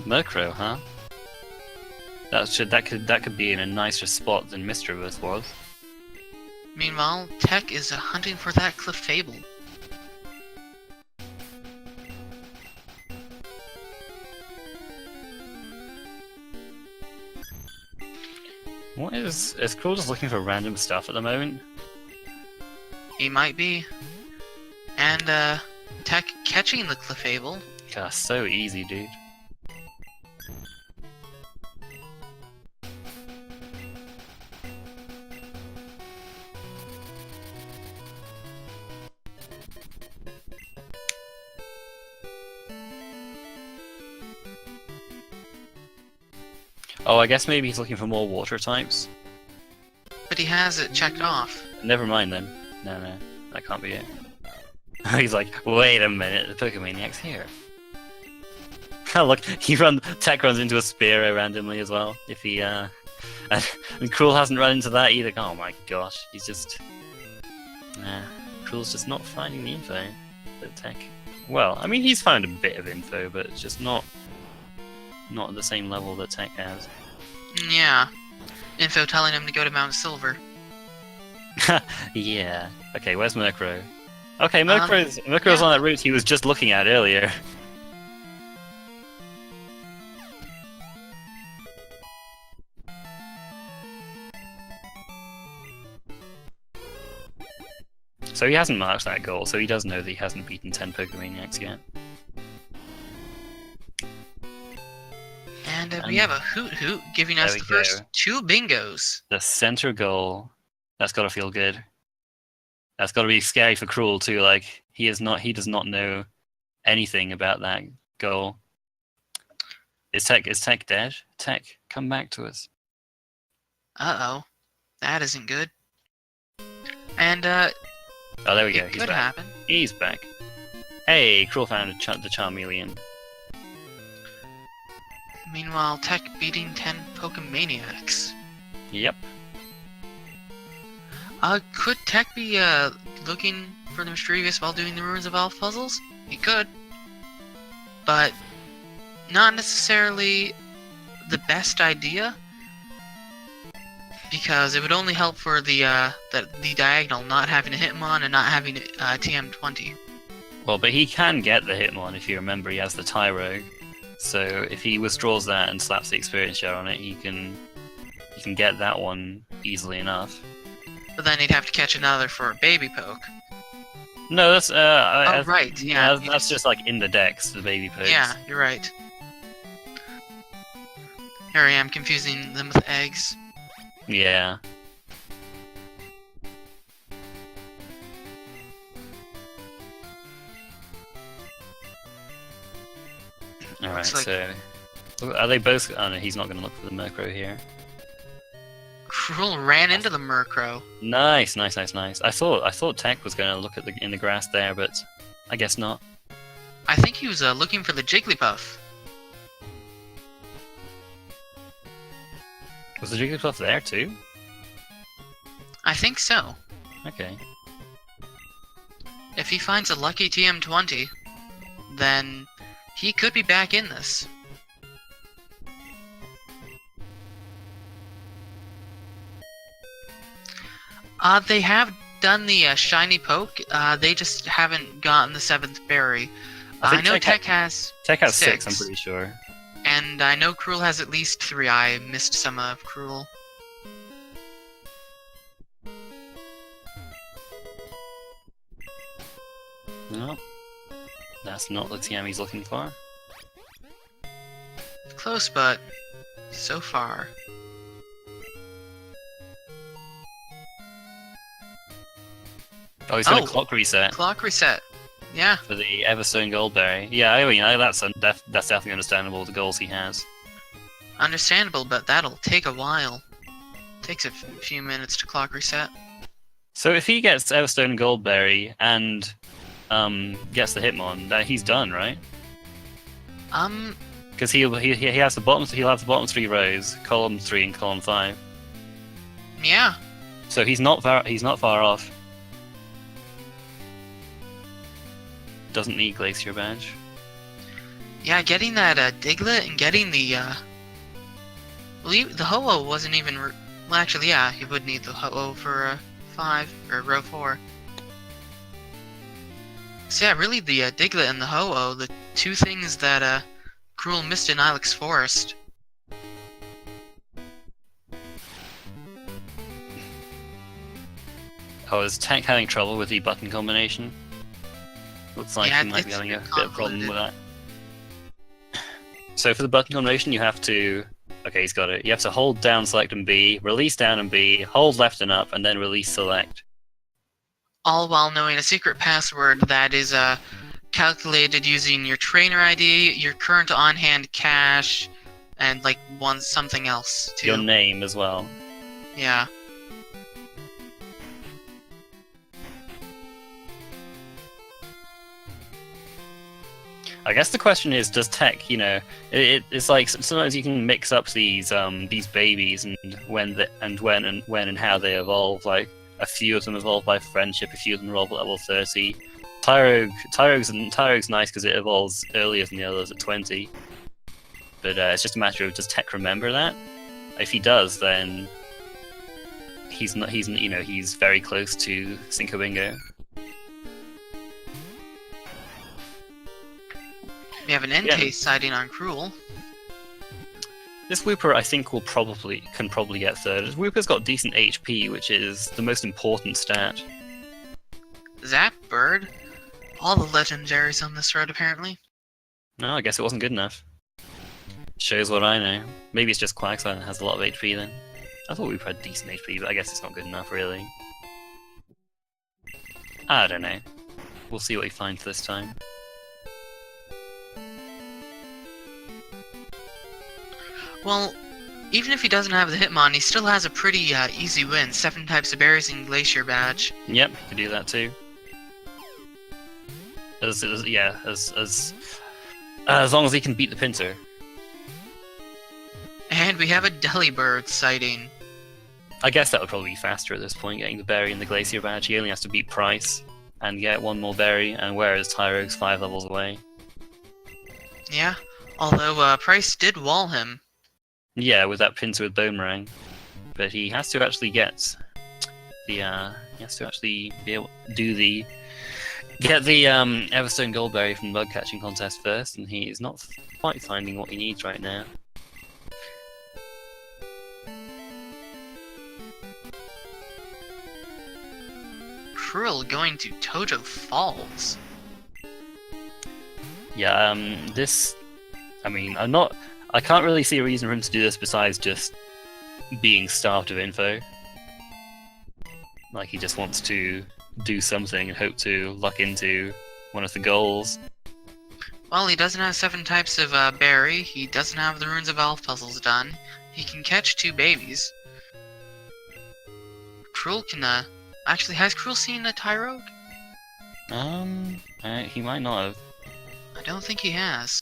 Speaker 1: Murkrow, huh? That could be in a nicer spot than Misdreavus was.
Speaker 2: Meanwhile, Tech is hunting for that Clefable.
Speaker 1: What is Crrool just looking for random stuff at the moment?
Speaker 2: He might be. And, Tech catching the Clefable.
Speaker 1: God, so easy, dude. Oh, I guess maybe he's looking for more water types.
Speaker 2: But he has it checked off.
Speaker 1: Never mind then. No, that can't be it. He's like, wait a minute, the Pokemaniac's here. Oh look, Tech runs into a Spearow randomly as well. If he, and Crrool hasn't run into that either. Oh my gosh, he's just... Nah, Crrool's just not finding the info that Tech... Well, I mean, he's found a bit of info, but it's just not at the same level that Tech has.
Speaker 2: Yeah. Info telling him to go to Mount Silver.
Speaker 1: Yeah. Okay, where's Murkrow? Okay, Murkrow's on that route he was just looking at earlier. So he hasn't marked that goal, so he does know that he hasn't beaten 10 Pokemaniacs yet.
Speaker 2: And we have a Hoot Hoot giving us the first 2 bingos.
Speaker 1: The center goal. That's gotta feel good. That's gotta be scary for Crrool too, like, he does not know anything about that goal. Is Tech dead? Tech, come back to us.
Speaker 2: Uh-oh. That isn't good. And,
Speaker 1: oh, there we go.
Speaker 2: It could happen.
Speaker 1: He's back. Hey, Crrool found the Charmeleon.
Speaker 2: Meanwhile, Tech beating 10 Pokemaniacs.
Speaker 1: Yep.
Speaker 2: Could Tech be, looking for the Mischievous while doing the Ruins of Elf puzzles? He could. But not necessarily the best idea. Because it would only help for the diagonal not having a Hitmon and not having TM20.
Speaker 1: Well, but he can get the Hitmon if you remember. He has the Tyrogue, so if he withdraws that and slaps the Experience Share on it, he can get that one easily enough.
Speaker 2: But then he'd have to catch another for a Baby Poke.
Speaker 1: No, that's
Speaker 2: oh right, yeah.
Speaker 1: That's just like in the decks, the Baby Pokes.
Speaker 2: Yeah, you're right. Here I am confusing them with eggs.
Speaker 1: Yeah. Alright, so... Are they both... Oh no, he's not going to look for the Murkrow here.
Speaker 2: Crrool ran into the Murkrow.
Speaker 1: Nice. I thought Tech was going to look at in the grass there, but I guess not.
Speaker 2: I think he was looking for the Jigglypuff.
Speaker 1: Was the Jigglypuff there too?
Speaker 2: I think so.
Speaker 1: Okay.
Speaker 2: If he finds a lucky TM20, then he could be back in this. They have done the shiny poke. They just haven't gotten the 7th berry. I know Tech has
Speaker 1: 6, I'm pretty sure.
Speaker 2: And I know Crrool has at least 3. I missed some of Crrool.
Speaker 1: No, that's not the TM he's looking for.
Speaker 2: Close, but so far.
Speaker 1: Oh, he's got a clock reset.
Speaker 2: Clock reset. Yeah.
Speaker 1: For the Everstone Goldberry. Yeah, I mean, that's definitely understandable, the goals he has.
Speaker 2: Understandable, but that'll take a while. Takes a few minutes to clock reset.
Speaker 1: So if he gets Everstone Goldberry and gets the Hitmon, he's done, right? Because he has the bottom. He'll have the bottom 3 rows, column 3 and column 5.
Speaker 2: Yeah.
Speaker 1: So he's not far off. Doesn't need Glacier Badge.
Speaker 2: Yeah, getting that Diglett and getting the the Ho-Oh wasn't even. Well, actually, yeah, he would need the Ho-Oh for 5, or row 4. So yeah, really the Diglett and the Ho-Oh, the two things that Crrool missed in Ilex Forest.
Speaker 1: Oh, is Tech having trouble with the button combination? Looks like
Speaker 2: Yeah,
Speaker 1: he might be
Speaker 2: it's
Speaker 1: having a
Speaker 2: bit
Speaker 1: bit of problem with
Speaker 2: convoluted.
Speaker 1: that. So for the button combination, you have to... Okay, he's got it. You have to hold down, select, and B, release down and B, hold left and up, and then release select.
Speaker 2: All while knowing a secret password that is calculated using your trainer ID, your current on-hand cash, and like something else too.
Speaker 1: Your name as well.
Speaker 2: Yeah.
Speaker 1: I guess the question is, does Tech, it's like sometimes you can mix up these babies and when and how they evolve. Like a few of them evolve by friendship, a few of them evolve at level 30. Tyrogue's nice because it evolves earlier than the others at 20. But it's just a matter of, does Tech remember that? If he does, then he's very close to Cinco Bingo.
Speaker 2: We have an Entei sighting on Crrool.
Speaker 1: This Wooper, I think, can probably get third. Wooper's got decent HP, which is the most important stat.
Speaker 2: Zap Bird. All the legendaries on this road, apparently.
Speaker 1: No, I guess it wasn't good enough. Shows what I know. Maybe it's just Quagsire that has a lot of HP then. I thought Wooper had decent HP, but I guess it's not good enough, really. I don't know. We'll see what he finds this time.
Speaker 2: Well, even if he doesn't have the Hitmon, he still has a pretty easy win. 7 types of berries and Glacier Badge.
Speaker 1: Yep, he can do that too. As long as he can beat the Pincer.
Speaker 2: And we have a Delibird sighting.
Speaker 1: I guess that would probably be faster at this point, getting the berry and the Glacier Badge. He only has to beat Price and get one more berry, and whereas Tyrogue's 5 levels away.
Speaker 2: Yeah, although Price did wall him.
Speaker 1: Yeah, with that Pincer with Boomerang. But he has to actually get the, he has to actually be able to get the Everstone Goldberry from the Bug Catching Contest first, and he is not quite finding what he needs right now.
Speaker 2: Crrool going to Tojo Falls.
Speaker 1: Yeah, I can't really see a reason for him to do this besides just being starved of info. Like, he just wants to do something and hope to luck into one of the goals.
Speaker 2: Well, he doesn't have 7 types of berry, he doesn't have the Runes of Elf puzzles done, he can catch 2 babies. Crrool can, actually, has Crrool seen a Tyrogue?
Speaker 1: He might not have.
Speaker 2: I don't think he has.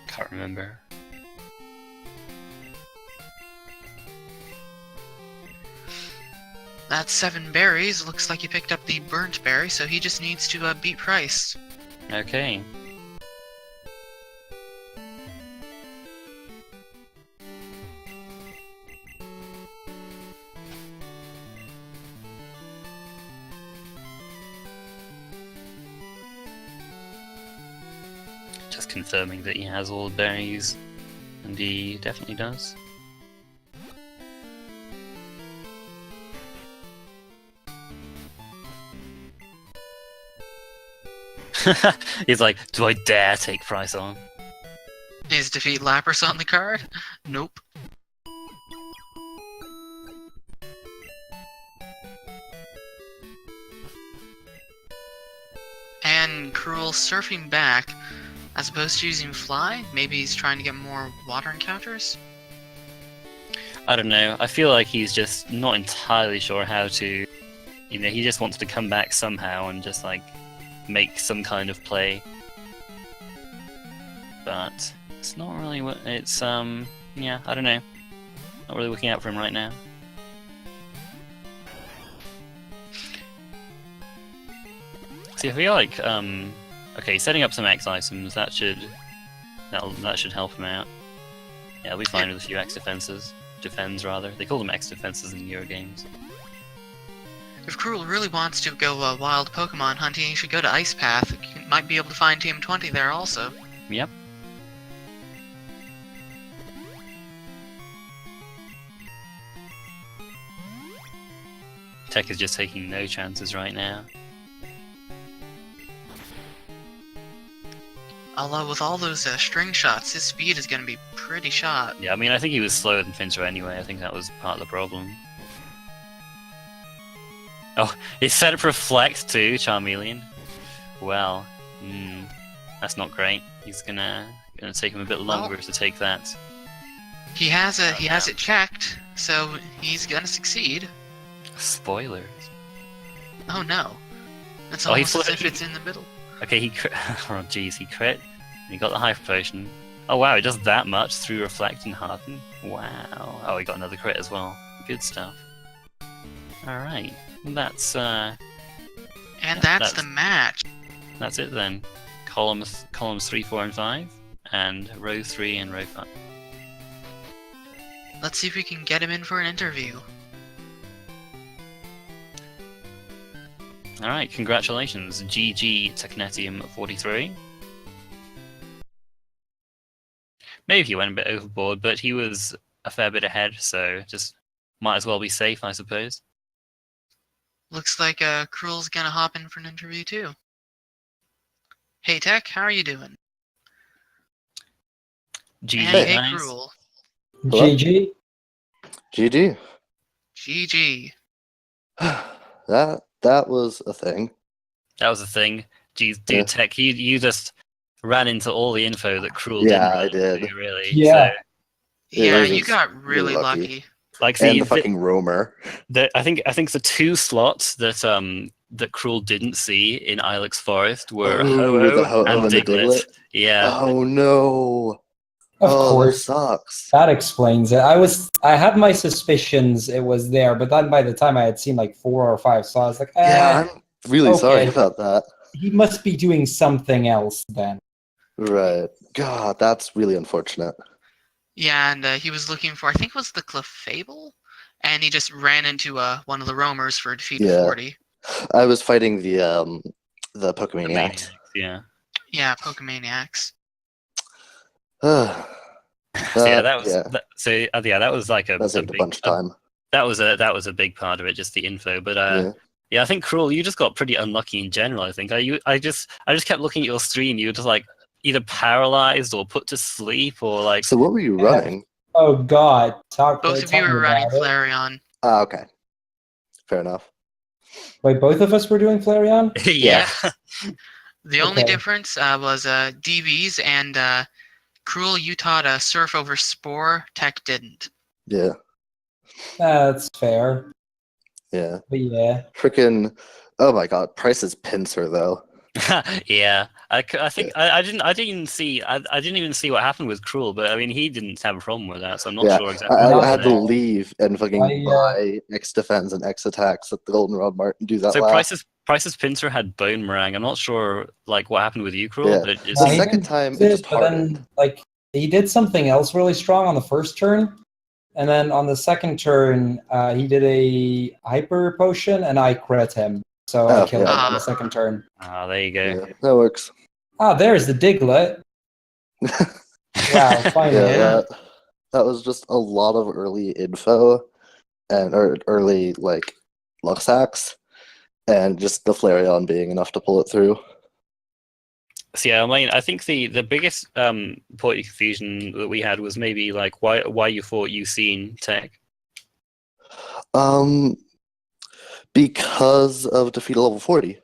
Speaker 1: Can't remember.
Speaker 2: That's 7 berries. Looks like he picked up the burnt berry, so he just needs to beat Price.
Speaker 1: Okay. Just confirming that he has all the berries, and he definitely does. He's like, do I dare take Price on?
Speaker 2: Is defeat Lapras on the card? Nope. And Crrool surfing back, as opposed to using Fly? Maybe he's trying to get more water encounters?
Speaker 1: I don't know. I feel like he's just not entirely sure how to... he just wants to come back somehow and just, like, make some kind of play. But it's not really what... It's, yeah, I don't know. Not really working out for him right now. See, I feel like, okay, setting up some X items, that should help him out. Yeah, he'll be fine with a few X defenses. X-Defense, rather. They call them X-Defenses in Euro games.
Speaker 2: If Crrool really wants to go wild Pokemon hunting, he should go to Ice Path. He might be able to find TM20 there also.
Speaker 1: Yep. Tech is just taking no chances right now.
Speaker 2: Although with all those string shots, his speed is going to be pretty shot.
Speaker 1: Yeah, I mean, I think he was slower than Finster anyway. I think that was part of the problem. Oh, he set up Reflect too, Charmeleon. Well, that's not great. He's gonna take him a bit longer to take that.
Speaker 2: He has it checked, so he's gonna succeed.
Speaker 1: Spoilers.
Speaker 2: Oh no, it's
Speaker 1: Oh,
Speaker 2: almost as if it's in the middle.
Speaker 1: Okay, he crit. Oh jeez, he crit. He got the Hyper Potion. Oh wow, it does that much through Reflect and Harden. Wow. Oh, he got another crit as well. Good stuff. All right, that's
Speaker 2: And that's the match.
Speaker 1: That's it then. Columns 3, 4, and 5, and row 3 and row 5.
Speaker 2: Let's see if we can get him in for an interview.
Speaker 1: Alright, congratulations, GG Technetium43. Maybe he went a bit overboard, but he was a fair bit ahead, so just might as well be safe, I suppose.
Speaker 2: Looks like Crrool's gonna hop in for an interview too. Hey Tech, how are you doing?
Speaker 1: GG,
Speaker 2: Hey
Speaker 1: guys.
Speaker 2: Crrool.
Speaker 3: GG.
Speaker 4: GG.
Speaker 2: GG.
Speaker 4: That was a thing.
Speaker 1: That was the thing. Geez, dude,
Speaker 4: Yeah.
Speaker 1: Tech, you just ran into all the info that Crrool
Speaker 4: Yeah,
Speaker 1: didn't.
Speaker 4: I did.
Speaker 1: Really.
Speaker 3: Yeah.
Speaker 1: So,
Speaker 2: Yeah,
Speaker 4: was
Speaker 2: you got really
Speaker 4: lucky.
Speaker 2: lucky.
Speaker 1: like
Speaker 4: And the fucking roamer.
Speaker 1: I think the two slots that that Crrool didn't see in Ilex Forest were
Speaker 4: Ooh,
Speaker 1: Ho-Oh
Speaker 4: the Ho-Oh
Speaker 1: and
Speaker 4: and the
Speaker 1: Diglett.
Speaker 4: Diglett?
Speaker 1: Yeah.
Speaker 4: Oh no.
Speaker 3: Of
Speaker 4: Oh,
Speaker 3: course.
Speaker 4: that sucks.
Speaker 3: That explains it. I had my suspicions it was there, but then by the time I had seen like 4 or 5 so I was like,
Speaker 4: Yeah, I'm really
Speaker 3: okay.
Speaker 4: sorry about that.
Speaker 3: He must be doing something else then.
Speaker 4: Right. God, that's really unfortunate.
Speaker 2: Yeah, and he was looking for, I think it was the Clefable? And he just ran into one of the roamers for defeat
Speaker 4: Yeah.
Speaker 2: 40.
Speaker 4: I was fighting the
Speaker 1: The
Speaker 4: Pokemaniacs.
Speaker 1: Maniacs, yeah.
Speaker 2: Yeah, Pokemaniacs.
Speaker 1: So yeah, that was
Speaker 4: yeah,
Speaker 1: that was like
Speaker 4: that saved a
Speaker 1: big,
Speaker 4: bunch of time.
Speaker 1: that was a big part of it, just the info. But
Speaker 4: Yeah.
Speaker 1: yeah, I think Crrool, you just got pretty unlucky in general. I think I just kept looking at your stream. You were just like either paralyzed or put to sleep or like.
Speaker 4: So what were you running?
Speaker 3: Oh god.
Speaker 2: Both of you
Speaker 3: tell me
Speaker 2: were running
Speaker 3: about it.
Speaker 2: Flareon.
Speaker 4: Ah, okay. Fair enough.
Speaker 3: Wait, both of us were doing Flareon?
Speaker 1: Yeah.
Speaker 2: The only
Speaker 3: Okay.
Speaker 2: difference was DVs and Crrool, you taught Surf over Spore, Tech didn't.
Speaker 4: Yeah.
Speaker 3: That's fair.
Speaker 4: Yeah.
Speaker 3: But yeah.
Speaker 4: Frickin' oh my god, Price's pincer though.
Speaker 1: Yeah. I think I didn't even see what happened with Crrool, but I mean he didn't have a problem with that, so I'm not
Speaker 4: Yeah,
Speaker 1: sure exactly.
Speaker 4: I
Speaker 1: what
Speaker 4: had to
Speaker 1: happened
Speaker 4: leave and fucking buy X defense and X attacks at the Goldenrod Mart and do that
Speaker 1: there. So
Speaker 4: last.
Speaker 1: Price's pincer had Bone Meringue. I'm not sure like what happened with you, Crrool,
Speaker 4: Yeah.
Speaker 1: but it
Speaker 4: The
Speaker 3: Well, he
Speaker 1: just,
Speaker 4: second
Speaker 3: didn't
Speaker 4: time,
Speaker 3: use
Speaker 4: it just
Speaker 3: but
Speaker 4: hardened.
Speaker 3: then like he did something else really strong on the first turn. And then on the second turn, he did a hyper potion and I crit him. So I
Speaker 4: Oh,
Speaker 3: killed him
Speaker 4: yeah.
Speaker 3: on the second turn.
Speaker 1: there you go.
Speaker 4: Yeah, that works.
Speaker 3: Ah, there's the Diglett. Wow, finally.
Speaker 4: Yeah, that was just a lot of early info and or early like luck sacks and just the Flareon being enough to pull it through.
Speaker 1: So yeah, I mean, I think the biggest point of confusion that we had was maybe like why you thought you seen Tech.
Speaker 4: Because of defeat at level 40.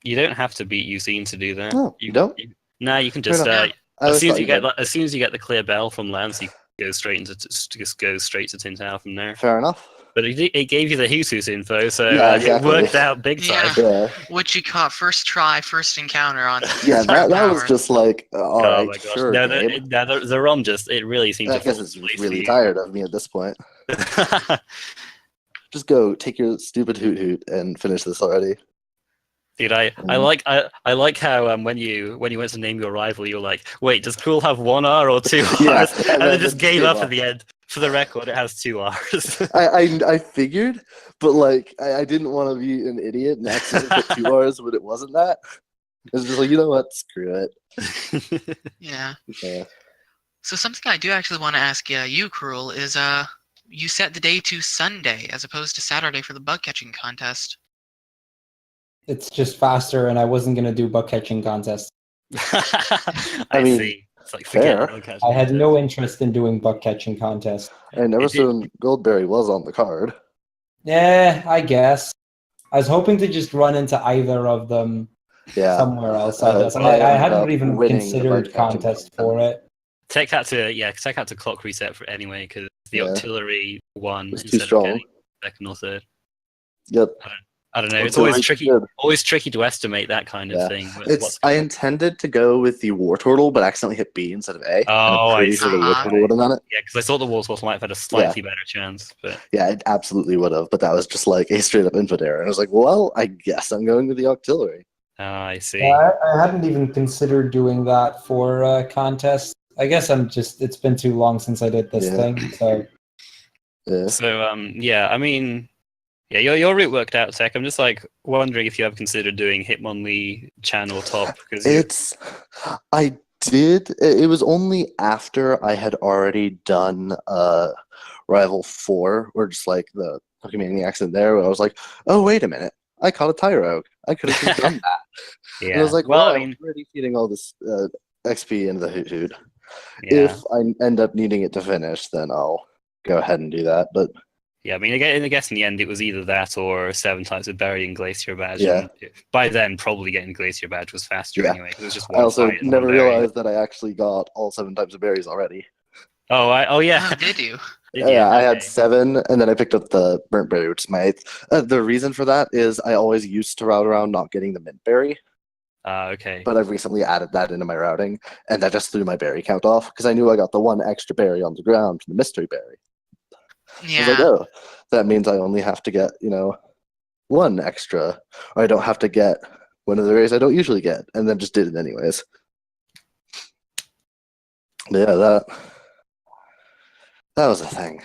Speaker 1: You don't have to beat Usain to do that.
Speaker 4: No, you don't?
Speaker 1: No, you can
Speaker 4: Fair
Speaker 1: just
Speaker 4: enough. I
Speaker 1: as
Speaker 4: always
Speaker 1: soon as
Speaker 4: thought
Speaker 1: you
Speaker 4: you
Speaker 1: get
Speaker 4: did.
Speaker 1: as soon as you get the clear bell from Lance, you go straight into just go straight to Tin Tower from there.
Speaker 4: Fair enough.
Speaker 1: But it gave you the Husus info, so
Speaker 4: Yeah,
Speaker 1: it
Speaker 4: exactly.
Speaker 1: worked out big time.
Speaker 2: Yeah.
Speaker 4: Yeah,
Speaker 2: Which you caught first try, first encounter on.
Speaker 4: yeah,
Speaker 2: Star
Speaker 4: that was
Speaker 2: Power.
Speaker 4: just like,
Speaker 1: Oh
Speaker 4: alright,
Speaker 1: my gosh!
Speaker 4: sure,
Speaker 1: No,
Speaker 4: game.
Speaker 1: the ROM just it really seemed
Speaker 4: I
Speaker 1: to.
Speaker 4: guess
Speaker 1: fall
Speaker 4: it's
Speaker 1: into place
Speaker 4: really
Speaker 1: for
Speaker 4: tired of me at this point.
Speaker 1: you.
Speaker 4: Just go take your stupid hoot hoot and finish this already.
Speaker 1: Dude, I like how when you went to name your rival, you're like, wait, does Crrool have 1 R or 2 Rs?
Speaker 4: Yeah,
Speaker 1: and then just gave up at the end. For the record, it has 2 R's.
Speaker 4: I figured, but like I didn't want to be an idiot and accidentally put 2 R's, but it wasn't that. It's just like, you know what? Screw it.
Speaker 2: Yeah.
Speaker 4: Yeah.
Speaker 2: So something I do actually want to ask you, Crrool, is you set the day to Sunday as opposed to Saturday for the bug catching contest.
Speaker 3: It's just faster, and I wasn't gonna do bug catching contest.
Speaker 1: I
Speaker 4: mean,
Speaker 1: see. It's like forget
Speaker 4: fair.
Speaker 1: the catching
Speaker 3: I had
Speaker 1: contest.
Speaker 3: no interest in doing bug catching contest.
Speaker 4: And Everstone Goldberry was on the card.
Speaker 3: Yeah, I guess. I was hoping to just run into either of them
Speaker 4: Yeah.
Speaker 3: somewhere else. I guess.
Speaker 4: I
Speaker 3: I
Speaker 4: ended
Speaker 3: hadn't
Speaker 4: up
Speaker 3: even
Speaker 4: winning the
Speaker 3: considered
Speaker 4: bug-catching
Speaker 3: contest for it.
Speaker 1: Tech had to clock reset for it anyway because the
Speaker 4: Yeah.
Speaker 1: artillery won
Speaker 4: It's too
Speaker 1: instead of
Speaker 4: strong.
Speaker 1: getting second or third.
Speaker 4: Yep.
Speaker 1: I don't know. It's
Speaker 4: Artillery's
Speaker 1: always
Speaker 4: good.
Speaker 1: tricky to estimate that kind of
Speaker 4: Yeah.
Speaker 1: thing.
Speaker 4: I intended to go with the War Turtle, but accidentally hit B instead of A. And
Speaker 1: Oh,
Speaker 4: I'm
Speaker 1: I
Speaker 4: pretty sure the War
Speaker 2: see.
Speaker 4: Turtle would have done it.
Speaker 1: Yeah, because I thought the War Turtle might have had a slightly better chance, but
Speaker 4: Yeah, it absolutely would have, but that was just like a straight up input error. And I was like, well, I guess I'm going with the Artillery.
Speaker 1: I see.
Speaker 3: Yeah, I hadn't even considered doing that for contest. I guess it's been too long since I did this
Speaker 4: Yeah.
Speaker 3: thing, so
Speaker 4: Yeah.
Speaker 1: So yeah, I mean, yeah, your route worked out, Tech. I'm just like wondering if you ever considered doing Hitmonlee channel top because
Speaker 4: I did. It was only after I had already done Rival 4, or just like the Pokemaniacs in there, where I was like, oh, wait a minute. I caught a Tyrogue. I could have just done that.
Speaker 1: yeah.
Speaker 4: And I was like,
Speaker 1: well,
Speaker 4: well,
Speaker 1: I mean,
Speaker 4: I'm already feeding all this XP into the Hoot Hoot.
Speaker 1: yeah.
Speaker 4: If I end up needing it to finish, then I'll go ahead and do that. But
Speaker 1: Yeah, I mean, I guess in the end it was either that or 7 types of Berry and Glacier Badge.
Speaker 4: Yeah.
Speaker 1: And by then, probably getting Glacier Badge was faster
Speaker 4: Yeah.
Speaker 1: anyway. 'Cause it was just
Speaker 4: I
Speaker 1: one
Speaker 4: also
Speaker 1: fight and
Speaker 4: never
Speaker 1: one berry.
Speaker 4: realized that I actually got all 7 types of berries already.
Speaker 1: Oh yeah.
Speaker 2: Oh, did you?
Speaker 1: Did you?
Speaker 4: Yeah, I had
Speaker 1: Okay.
Speaker 4: 7, and then I picked up the burnt berry, which is my 8th. The reason for that is I always used to route around not getting the mint berry,
Speaker 1: Okay.
Speaker 4: but I've recently added that into my routing, and that just threw my berry count off because I knew I got the 1 extra berry on the ground from the mystery berry. I was like,
Speaker 2: Yeah.
Speaker 4: oh, that means I only have to get, 1 extra, or I don't have to get one of the berries I don't usually get, and then just did it anyways. But yeah, that was a thing.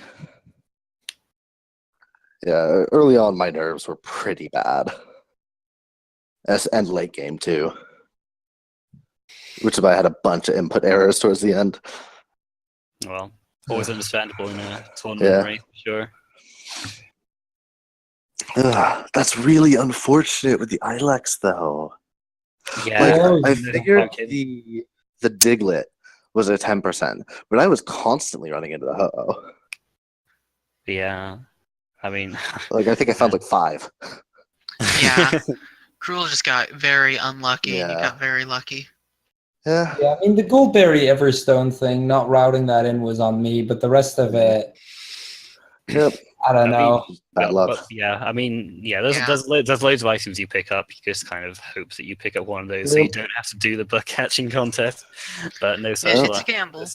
Speaker 4: Yeah, early on, my nerves were pretty bad. And late game, too. Which is why I had a bunch of input errors towards the end.
Speaker 1: Well, always understandable in a tournament
Speaker 4: Yeah.
Speaker 1: race, for sure.
Speaker 4: That's really unfortunate with the Ilex, though.
Speaker 1: Yeah.
Speaker 3: Yeah,
Speaker 4: I
Speaker 3: yeah.
Speaker 4: figured the Diglett was a 10%, but I was constantly running into the Ho-Oh.
Speaker 1: Yeah. I mean,
Speaker 4: Like, I think I found like 5.
Speaker 2: Yeah. Crrool just got very unlucky, and you
Speaker 4: Yeah.
Speaker 2: got very lucky.
Speaker 4: Yeah.
Speaker 3: Yeah, I mean the Goldberry Everstone thing, not routing that in was on me, but the rest of it,
Speaker 4: Yep.
Speaker 3: I don't know.
Speaker 4: Bad luck.
Speaker 1: But yeah, I mean, yeah, there's
Speaker 2: Yeah.
Speaker 1: there's loads of items you pick up. You just kind of hope that you pick up one of those, so
Speaker 4: Yep.
Speaker 1: you don't have to do the bug catching contest. But no such
Speaker 2: It's
Speaker 1: luck.
Speaker 2: a gamble.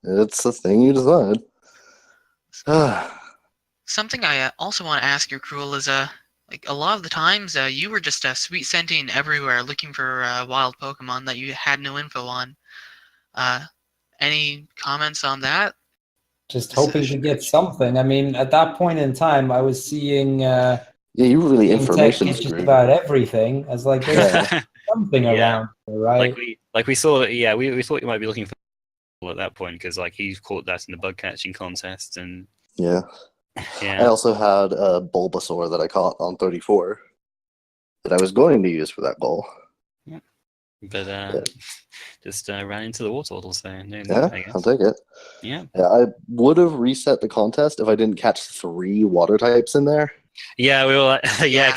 Speaker 4: It's a thing you decide.
Speaker 2: Something I also want to ask you, Crrool, is like a lot of the times you were just sweet scenting everywhere looking for wild Pokemon that you had no info on. Any comments on that?
Speaker 3: Just hoping to get something. I mean, at that point in time, I was seeing
Speaker 4: Yeah, you were really
Speaker 3: Team Tech
Speaker 4: information
Speaker 3: get just
Speaker 4: screwed.
Speaker 3: about everything. I was like, there's something
Speaker 1: Yeah.
Speaker 3: around here, right?
Speaker 1: we saw that. Yeah, we thought you might be looking for at that point because like he caught that in the bug catching contest and
Speaker 4: Yeah.
Speaker 1: yeah.
Speaker 4: I also had a Bulbasaur that I caught on 34 that I was going to use for that goal.
Speaker 1: But just ran into the water turtle, so no,
Speaker 4: Yeah,
Speaker 1: I guess.
Speaker 4: I'll take it.
Speaker 1: Yeah.
Speaker 4: Yeah, I would have reset the contest if I didn't catch 3 water types in there.
Speaker 1: Yeah, we were like,
Speaker 2: Yeah.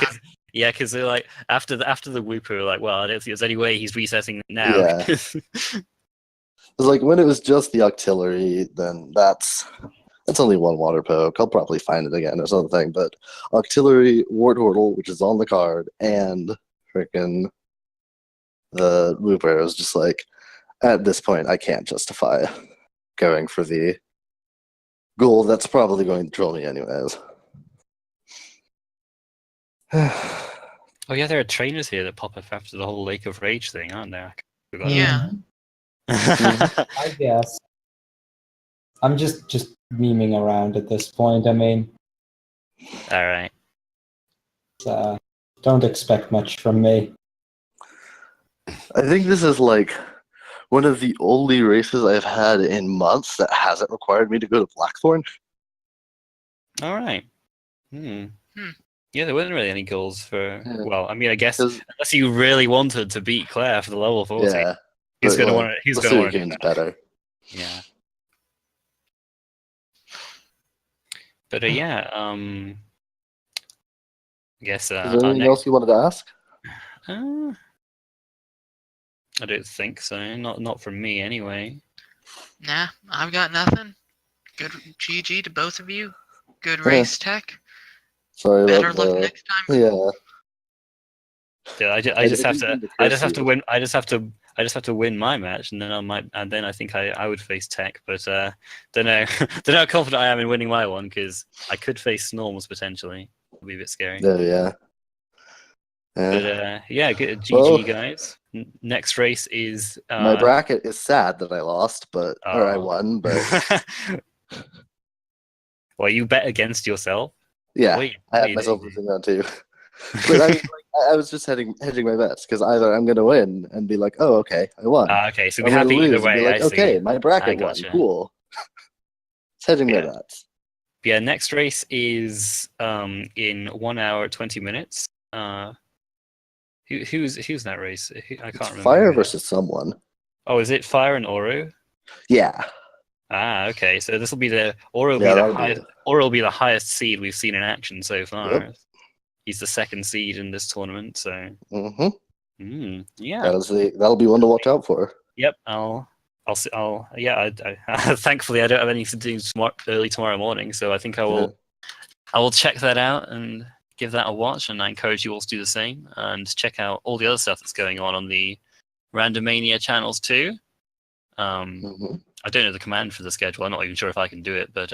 Speaker 1: because they're like after the Wooper, we were like, well, I don't think there's any way he's resetting now.
Speaker 4: Yeah. It was like when it was just the Octillery, then that's only 1 water poke. I'll probably find it again or something. But Octillery, Wartortle, which is on the card, and freaking the Wooper was just like, at this point, I can't justify going for the goal that's probably going to troll me anyways.
Speaker 1: Oh yeah, there are trainers here that pop up after the whole Lake of Rage thing, aren't there? I forgot
Speaker 2: Yeah.
Speaker 3: I guess. I'm just memeing around at this point. I mean,
Speaker 1: All right.
Speaker 3: don't expect much from me.
Speaker 4: I think this is like one of the only races I've had in months that hasn't required me to go to Blackthorn.
Speaker 1: All right. Hmm.
Speaker 2: Hmm.
Speaker 1: Yeah, there weren't really any goals for.
Speaker 4: Yeah.
Speaker 1: Well, I mean, I guess
Speaker 4: 'Cause-
Speaker 1: unless you really wanted to beat Claire for the level 40,
Speaker 4: yeah,
Speaker 1: he's
Speaker 4: but,
Speaker 1: gonna
Speaker 4: like,
Speaker 1: want to. He's
Speaker 4: the
Speaker 1: gonna
Speaker 4: city
Speaker 1: want to do
Speaker 4: game's
Speaker 1: that.
Speaker 4: better.
Speaker 1: Yeah. But yeah. I guess
Speaker 4: Is there
Speaker 1: our
Speaker 4: anything
Speaker 1: next.
Speaker 4: else you wanted to ask?
Speaker 1: I don't think so. Not from me anyway.
Speaker 2: Nah, I've got nothing. Good GG to both of you. Good
Speaker 4: Yeah.
Speaker 2: race, Tech.
Speaker 4: Sorry
Speaker 2: Better
Speaker 4: about
Speaker 2: luck
Speaker 4: the.
Speaker 2: next time.
Speaker 4: Yeah.
Speaker 1: Yeah, I
Speaker 4: I
Speaker 1: just have
Speaker 4: didn't
Speaker 1: to.
Speaker 4: mean to
Speaker 1: I
Speaker 4: curse
Speaker 1: just have to
Speaker 4: you.
Speaker 1: win. I just have to win my match, and then I might. And then I think I would face Tech, but don't know. Don't know how confident I am in winning my one because I could face Snorms potentially. It'll be a bit scary.
Speaker 4: Oh yeah.
Speaker 1: But
Speaker 4: Yeah.
Speaker 1: yeah, good
Speaker 4: Well-
Speaker 1: GG guys. Next race is
Speaker 4: My bracket is sad that I lost, but or I
Speaker 1: oh.
Speaker 4: won, but
Speaker 1: Well, you bet against yourself.
Speaker 4: yeah,
Speaker 1: Wait,
Speaker 4: I had
Speaker 1: wait,
Speaker 4: myself losing on too. But I mean, like, I was just hedging my bets because either I'm gonna win and be like, oh okay, I won.
Speaker 1: Okay, so
Speaker 4: I'm
Speaker 1: be
Speaker 4: gonna
Speaker 1: happy either
Speaker 4: lose and be
Speaker 1: way.
Speaker 4: like,
Speaker 1: I see.
Speaker 4: okay, my bracket
Speaker 1: I
Speaker 4: won.
Speaker 1: gotcha.
Speaker 4: Cool. It's hedging my
Speaker 1: Yeah.
Speaker 4: bets.
Speaker 1: Yeah, next race is in 1 hour 20 minutes. Who's that race? I
Speaker 4: It's
Speaker 1: can't remember.
Speaker 4: Fire
Speaker 1: who that-
Speaker 4: versus someone.
Speaker 1: Oh, is it Fire and Oru?
Speaker 4: Yeah.
Speaker 1: Ah, okay. So this will be the Oru will
Speaker 4: Yeah,
Speaker 1: be the
Speaker 4: that'll be
Speaker 1: highest.
Speaker 4: it.
Speaker 1: Oru will be the highest seed we've seen in action so far.
Speaker 4: Yep.
Speaker 1: He's the second seed in this tournament. So yeah.
Speaker 4: That'll be one to watch out for.
Speaker 1: Yep. Yeah. Thankfully, I don't have anything to do early tomorrow morning, so I think I will. I will check that out and give that a watch, and I encourage you all to do the same and check out all the other stuff that's going on the Randomania channels too. I don't know the command for the schedule. I'm not even sure if I can do it, but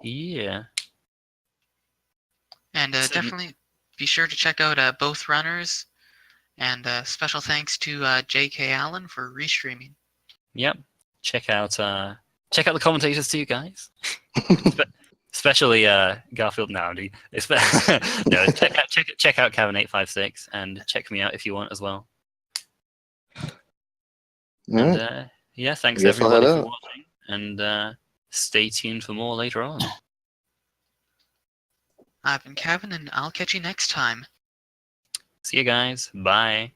Speaker 1: yeah.
Speaker 2: And
Speaker 1: So-
Speaker 2: definitely be sure to check out both runners. And special thanks to J.K. Allen for restreaming.
Speaker 1: Yep. Check out the commentators too, guys. Especially Garfield now. No, check out Kevin856 and check me out if you want as well. And yeah, thanks
Speaker 4: I guess I'll
Speaker 1: everybody
Speaker 4: head
Speaker 1: for
Speaker 4: out.
Speaker 1: watching, and stay tuned for more later on.
Speaker 2: I've been Kevin, and I'll catch you next time.
Speaker 1: See you guys. Bye.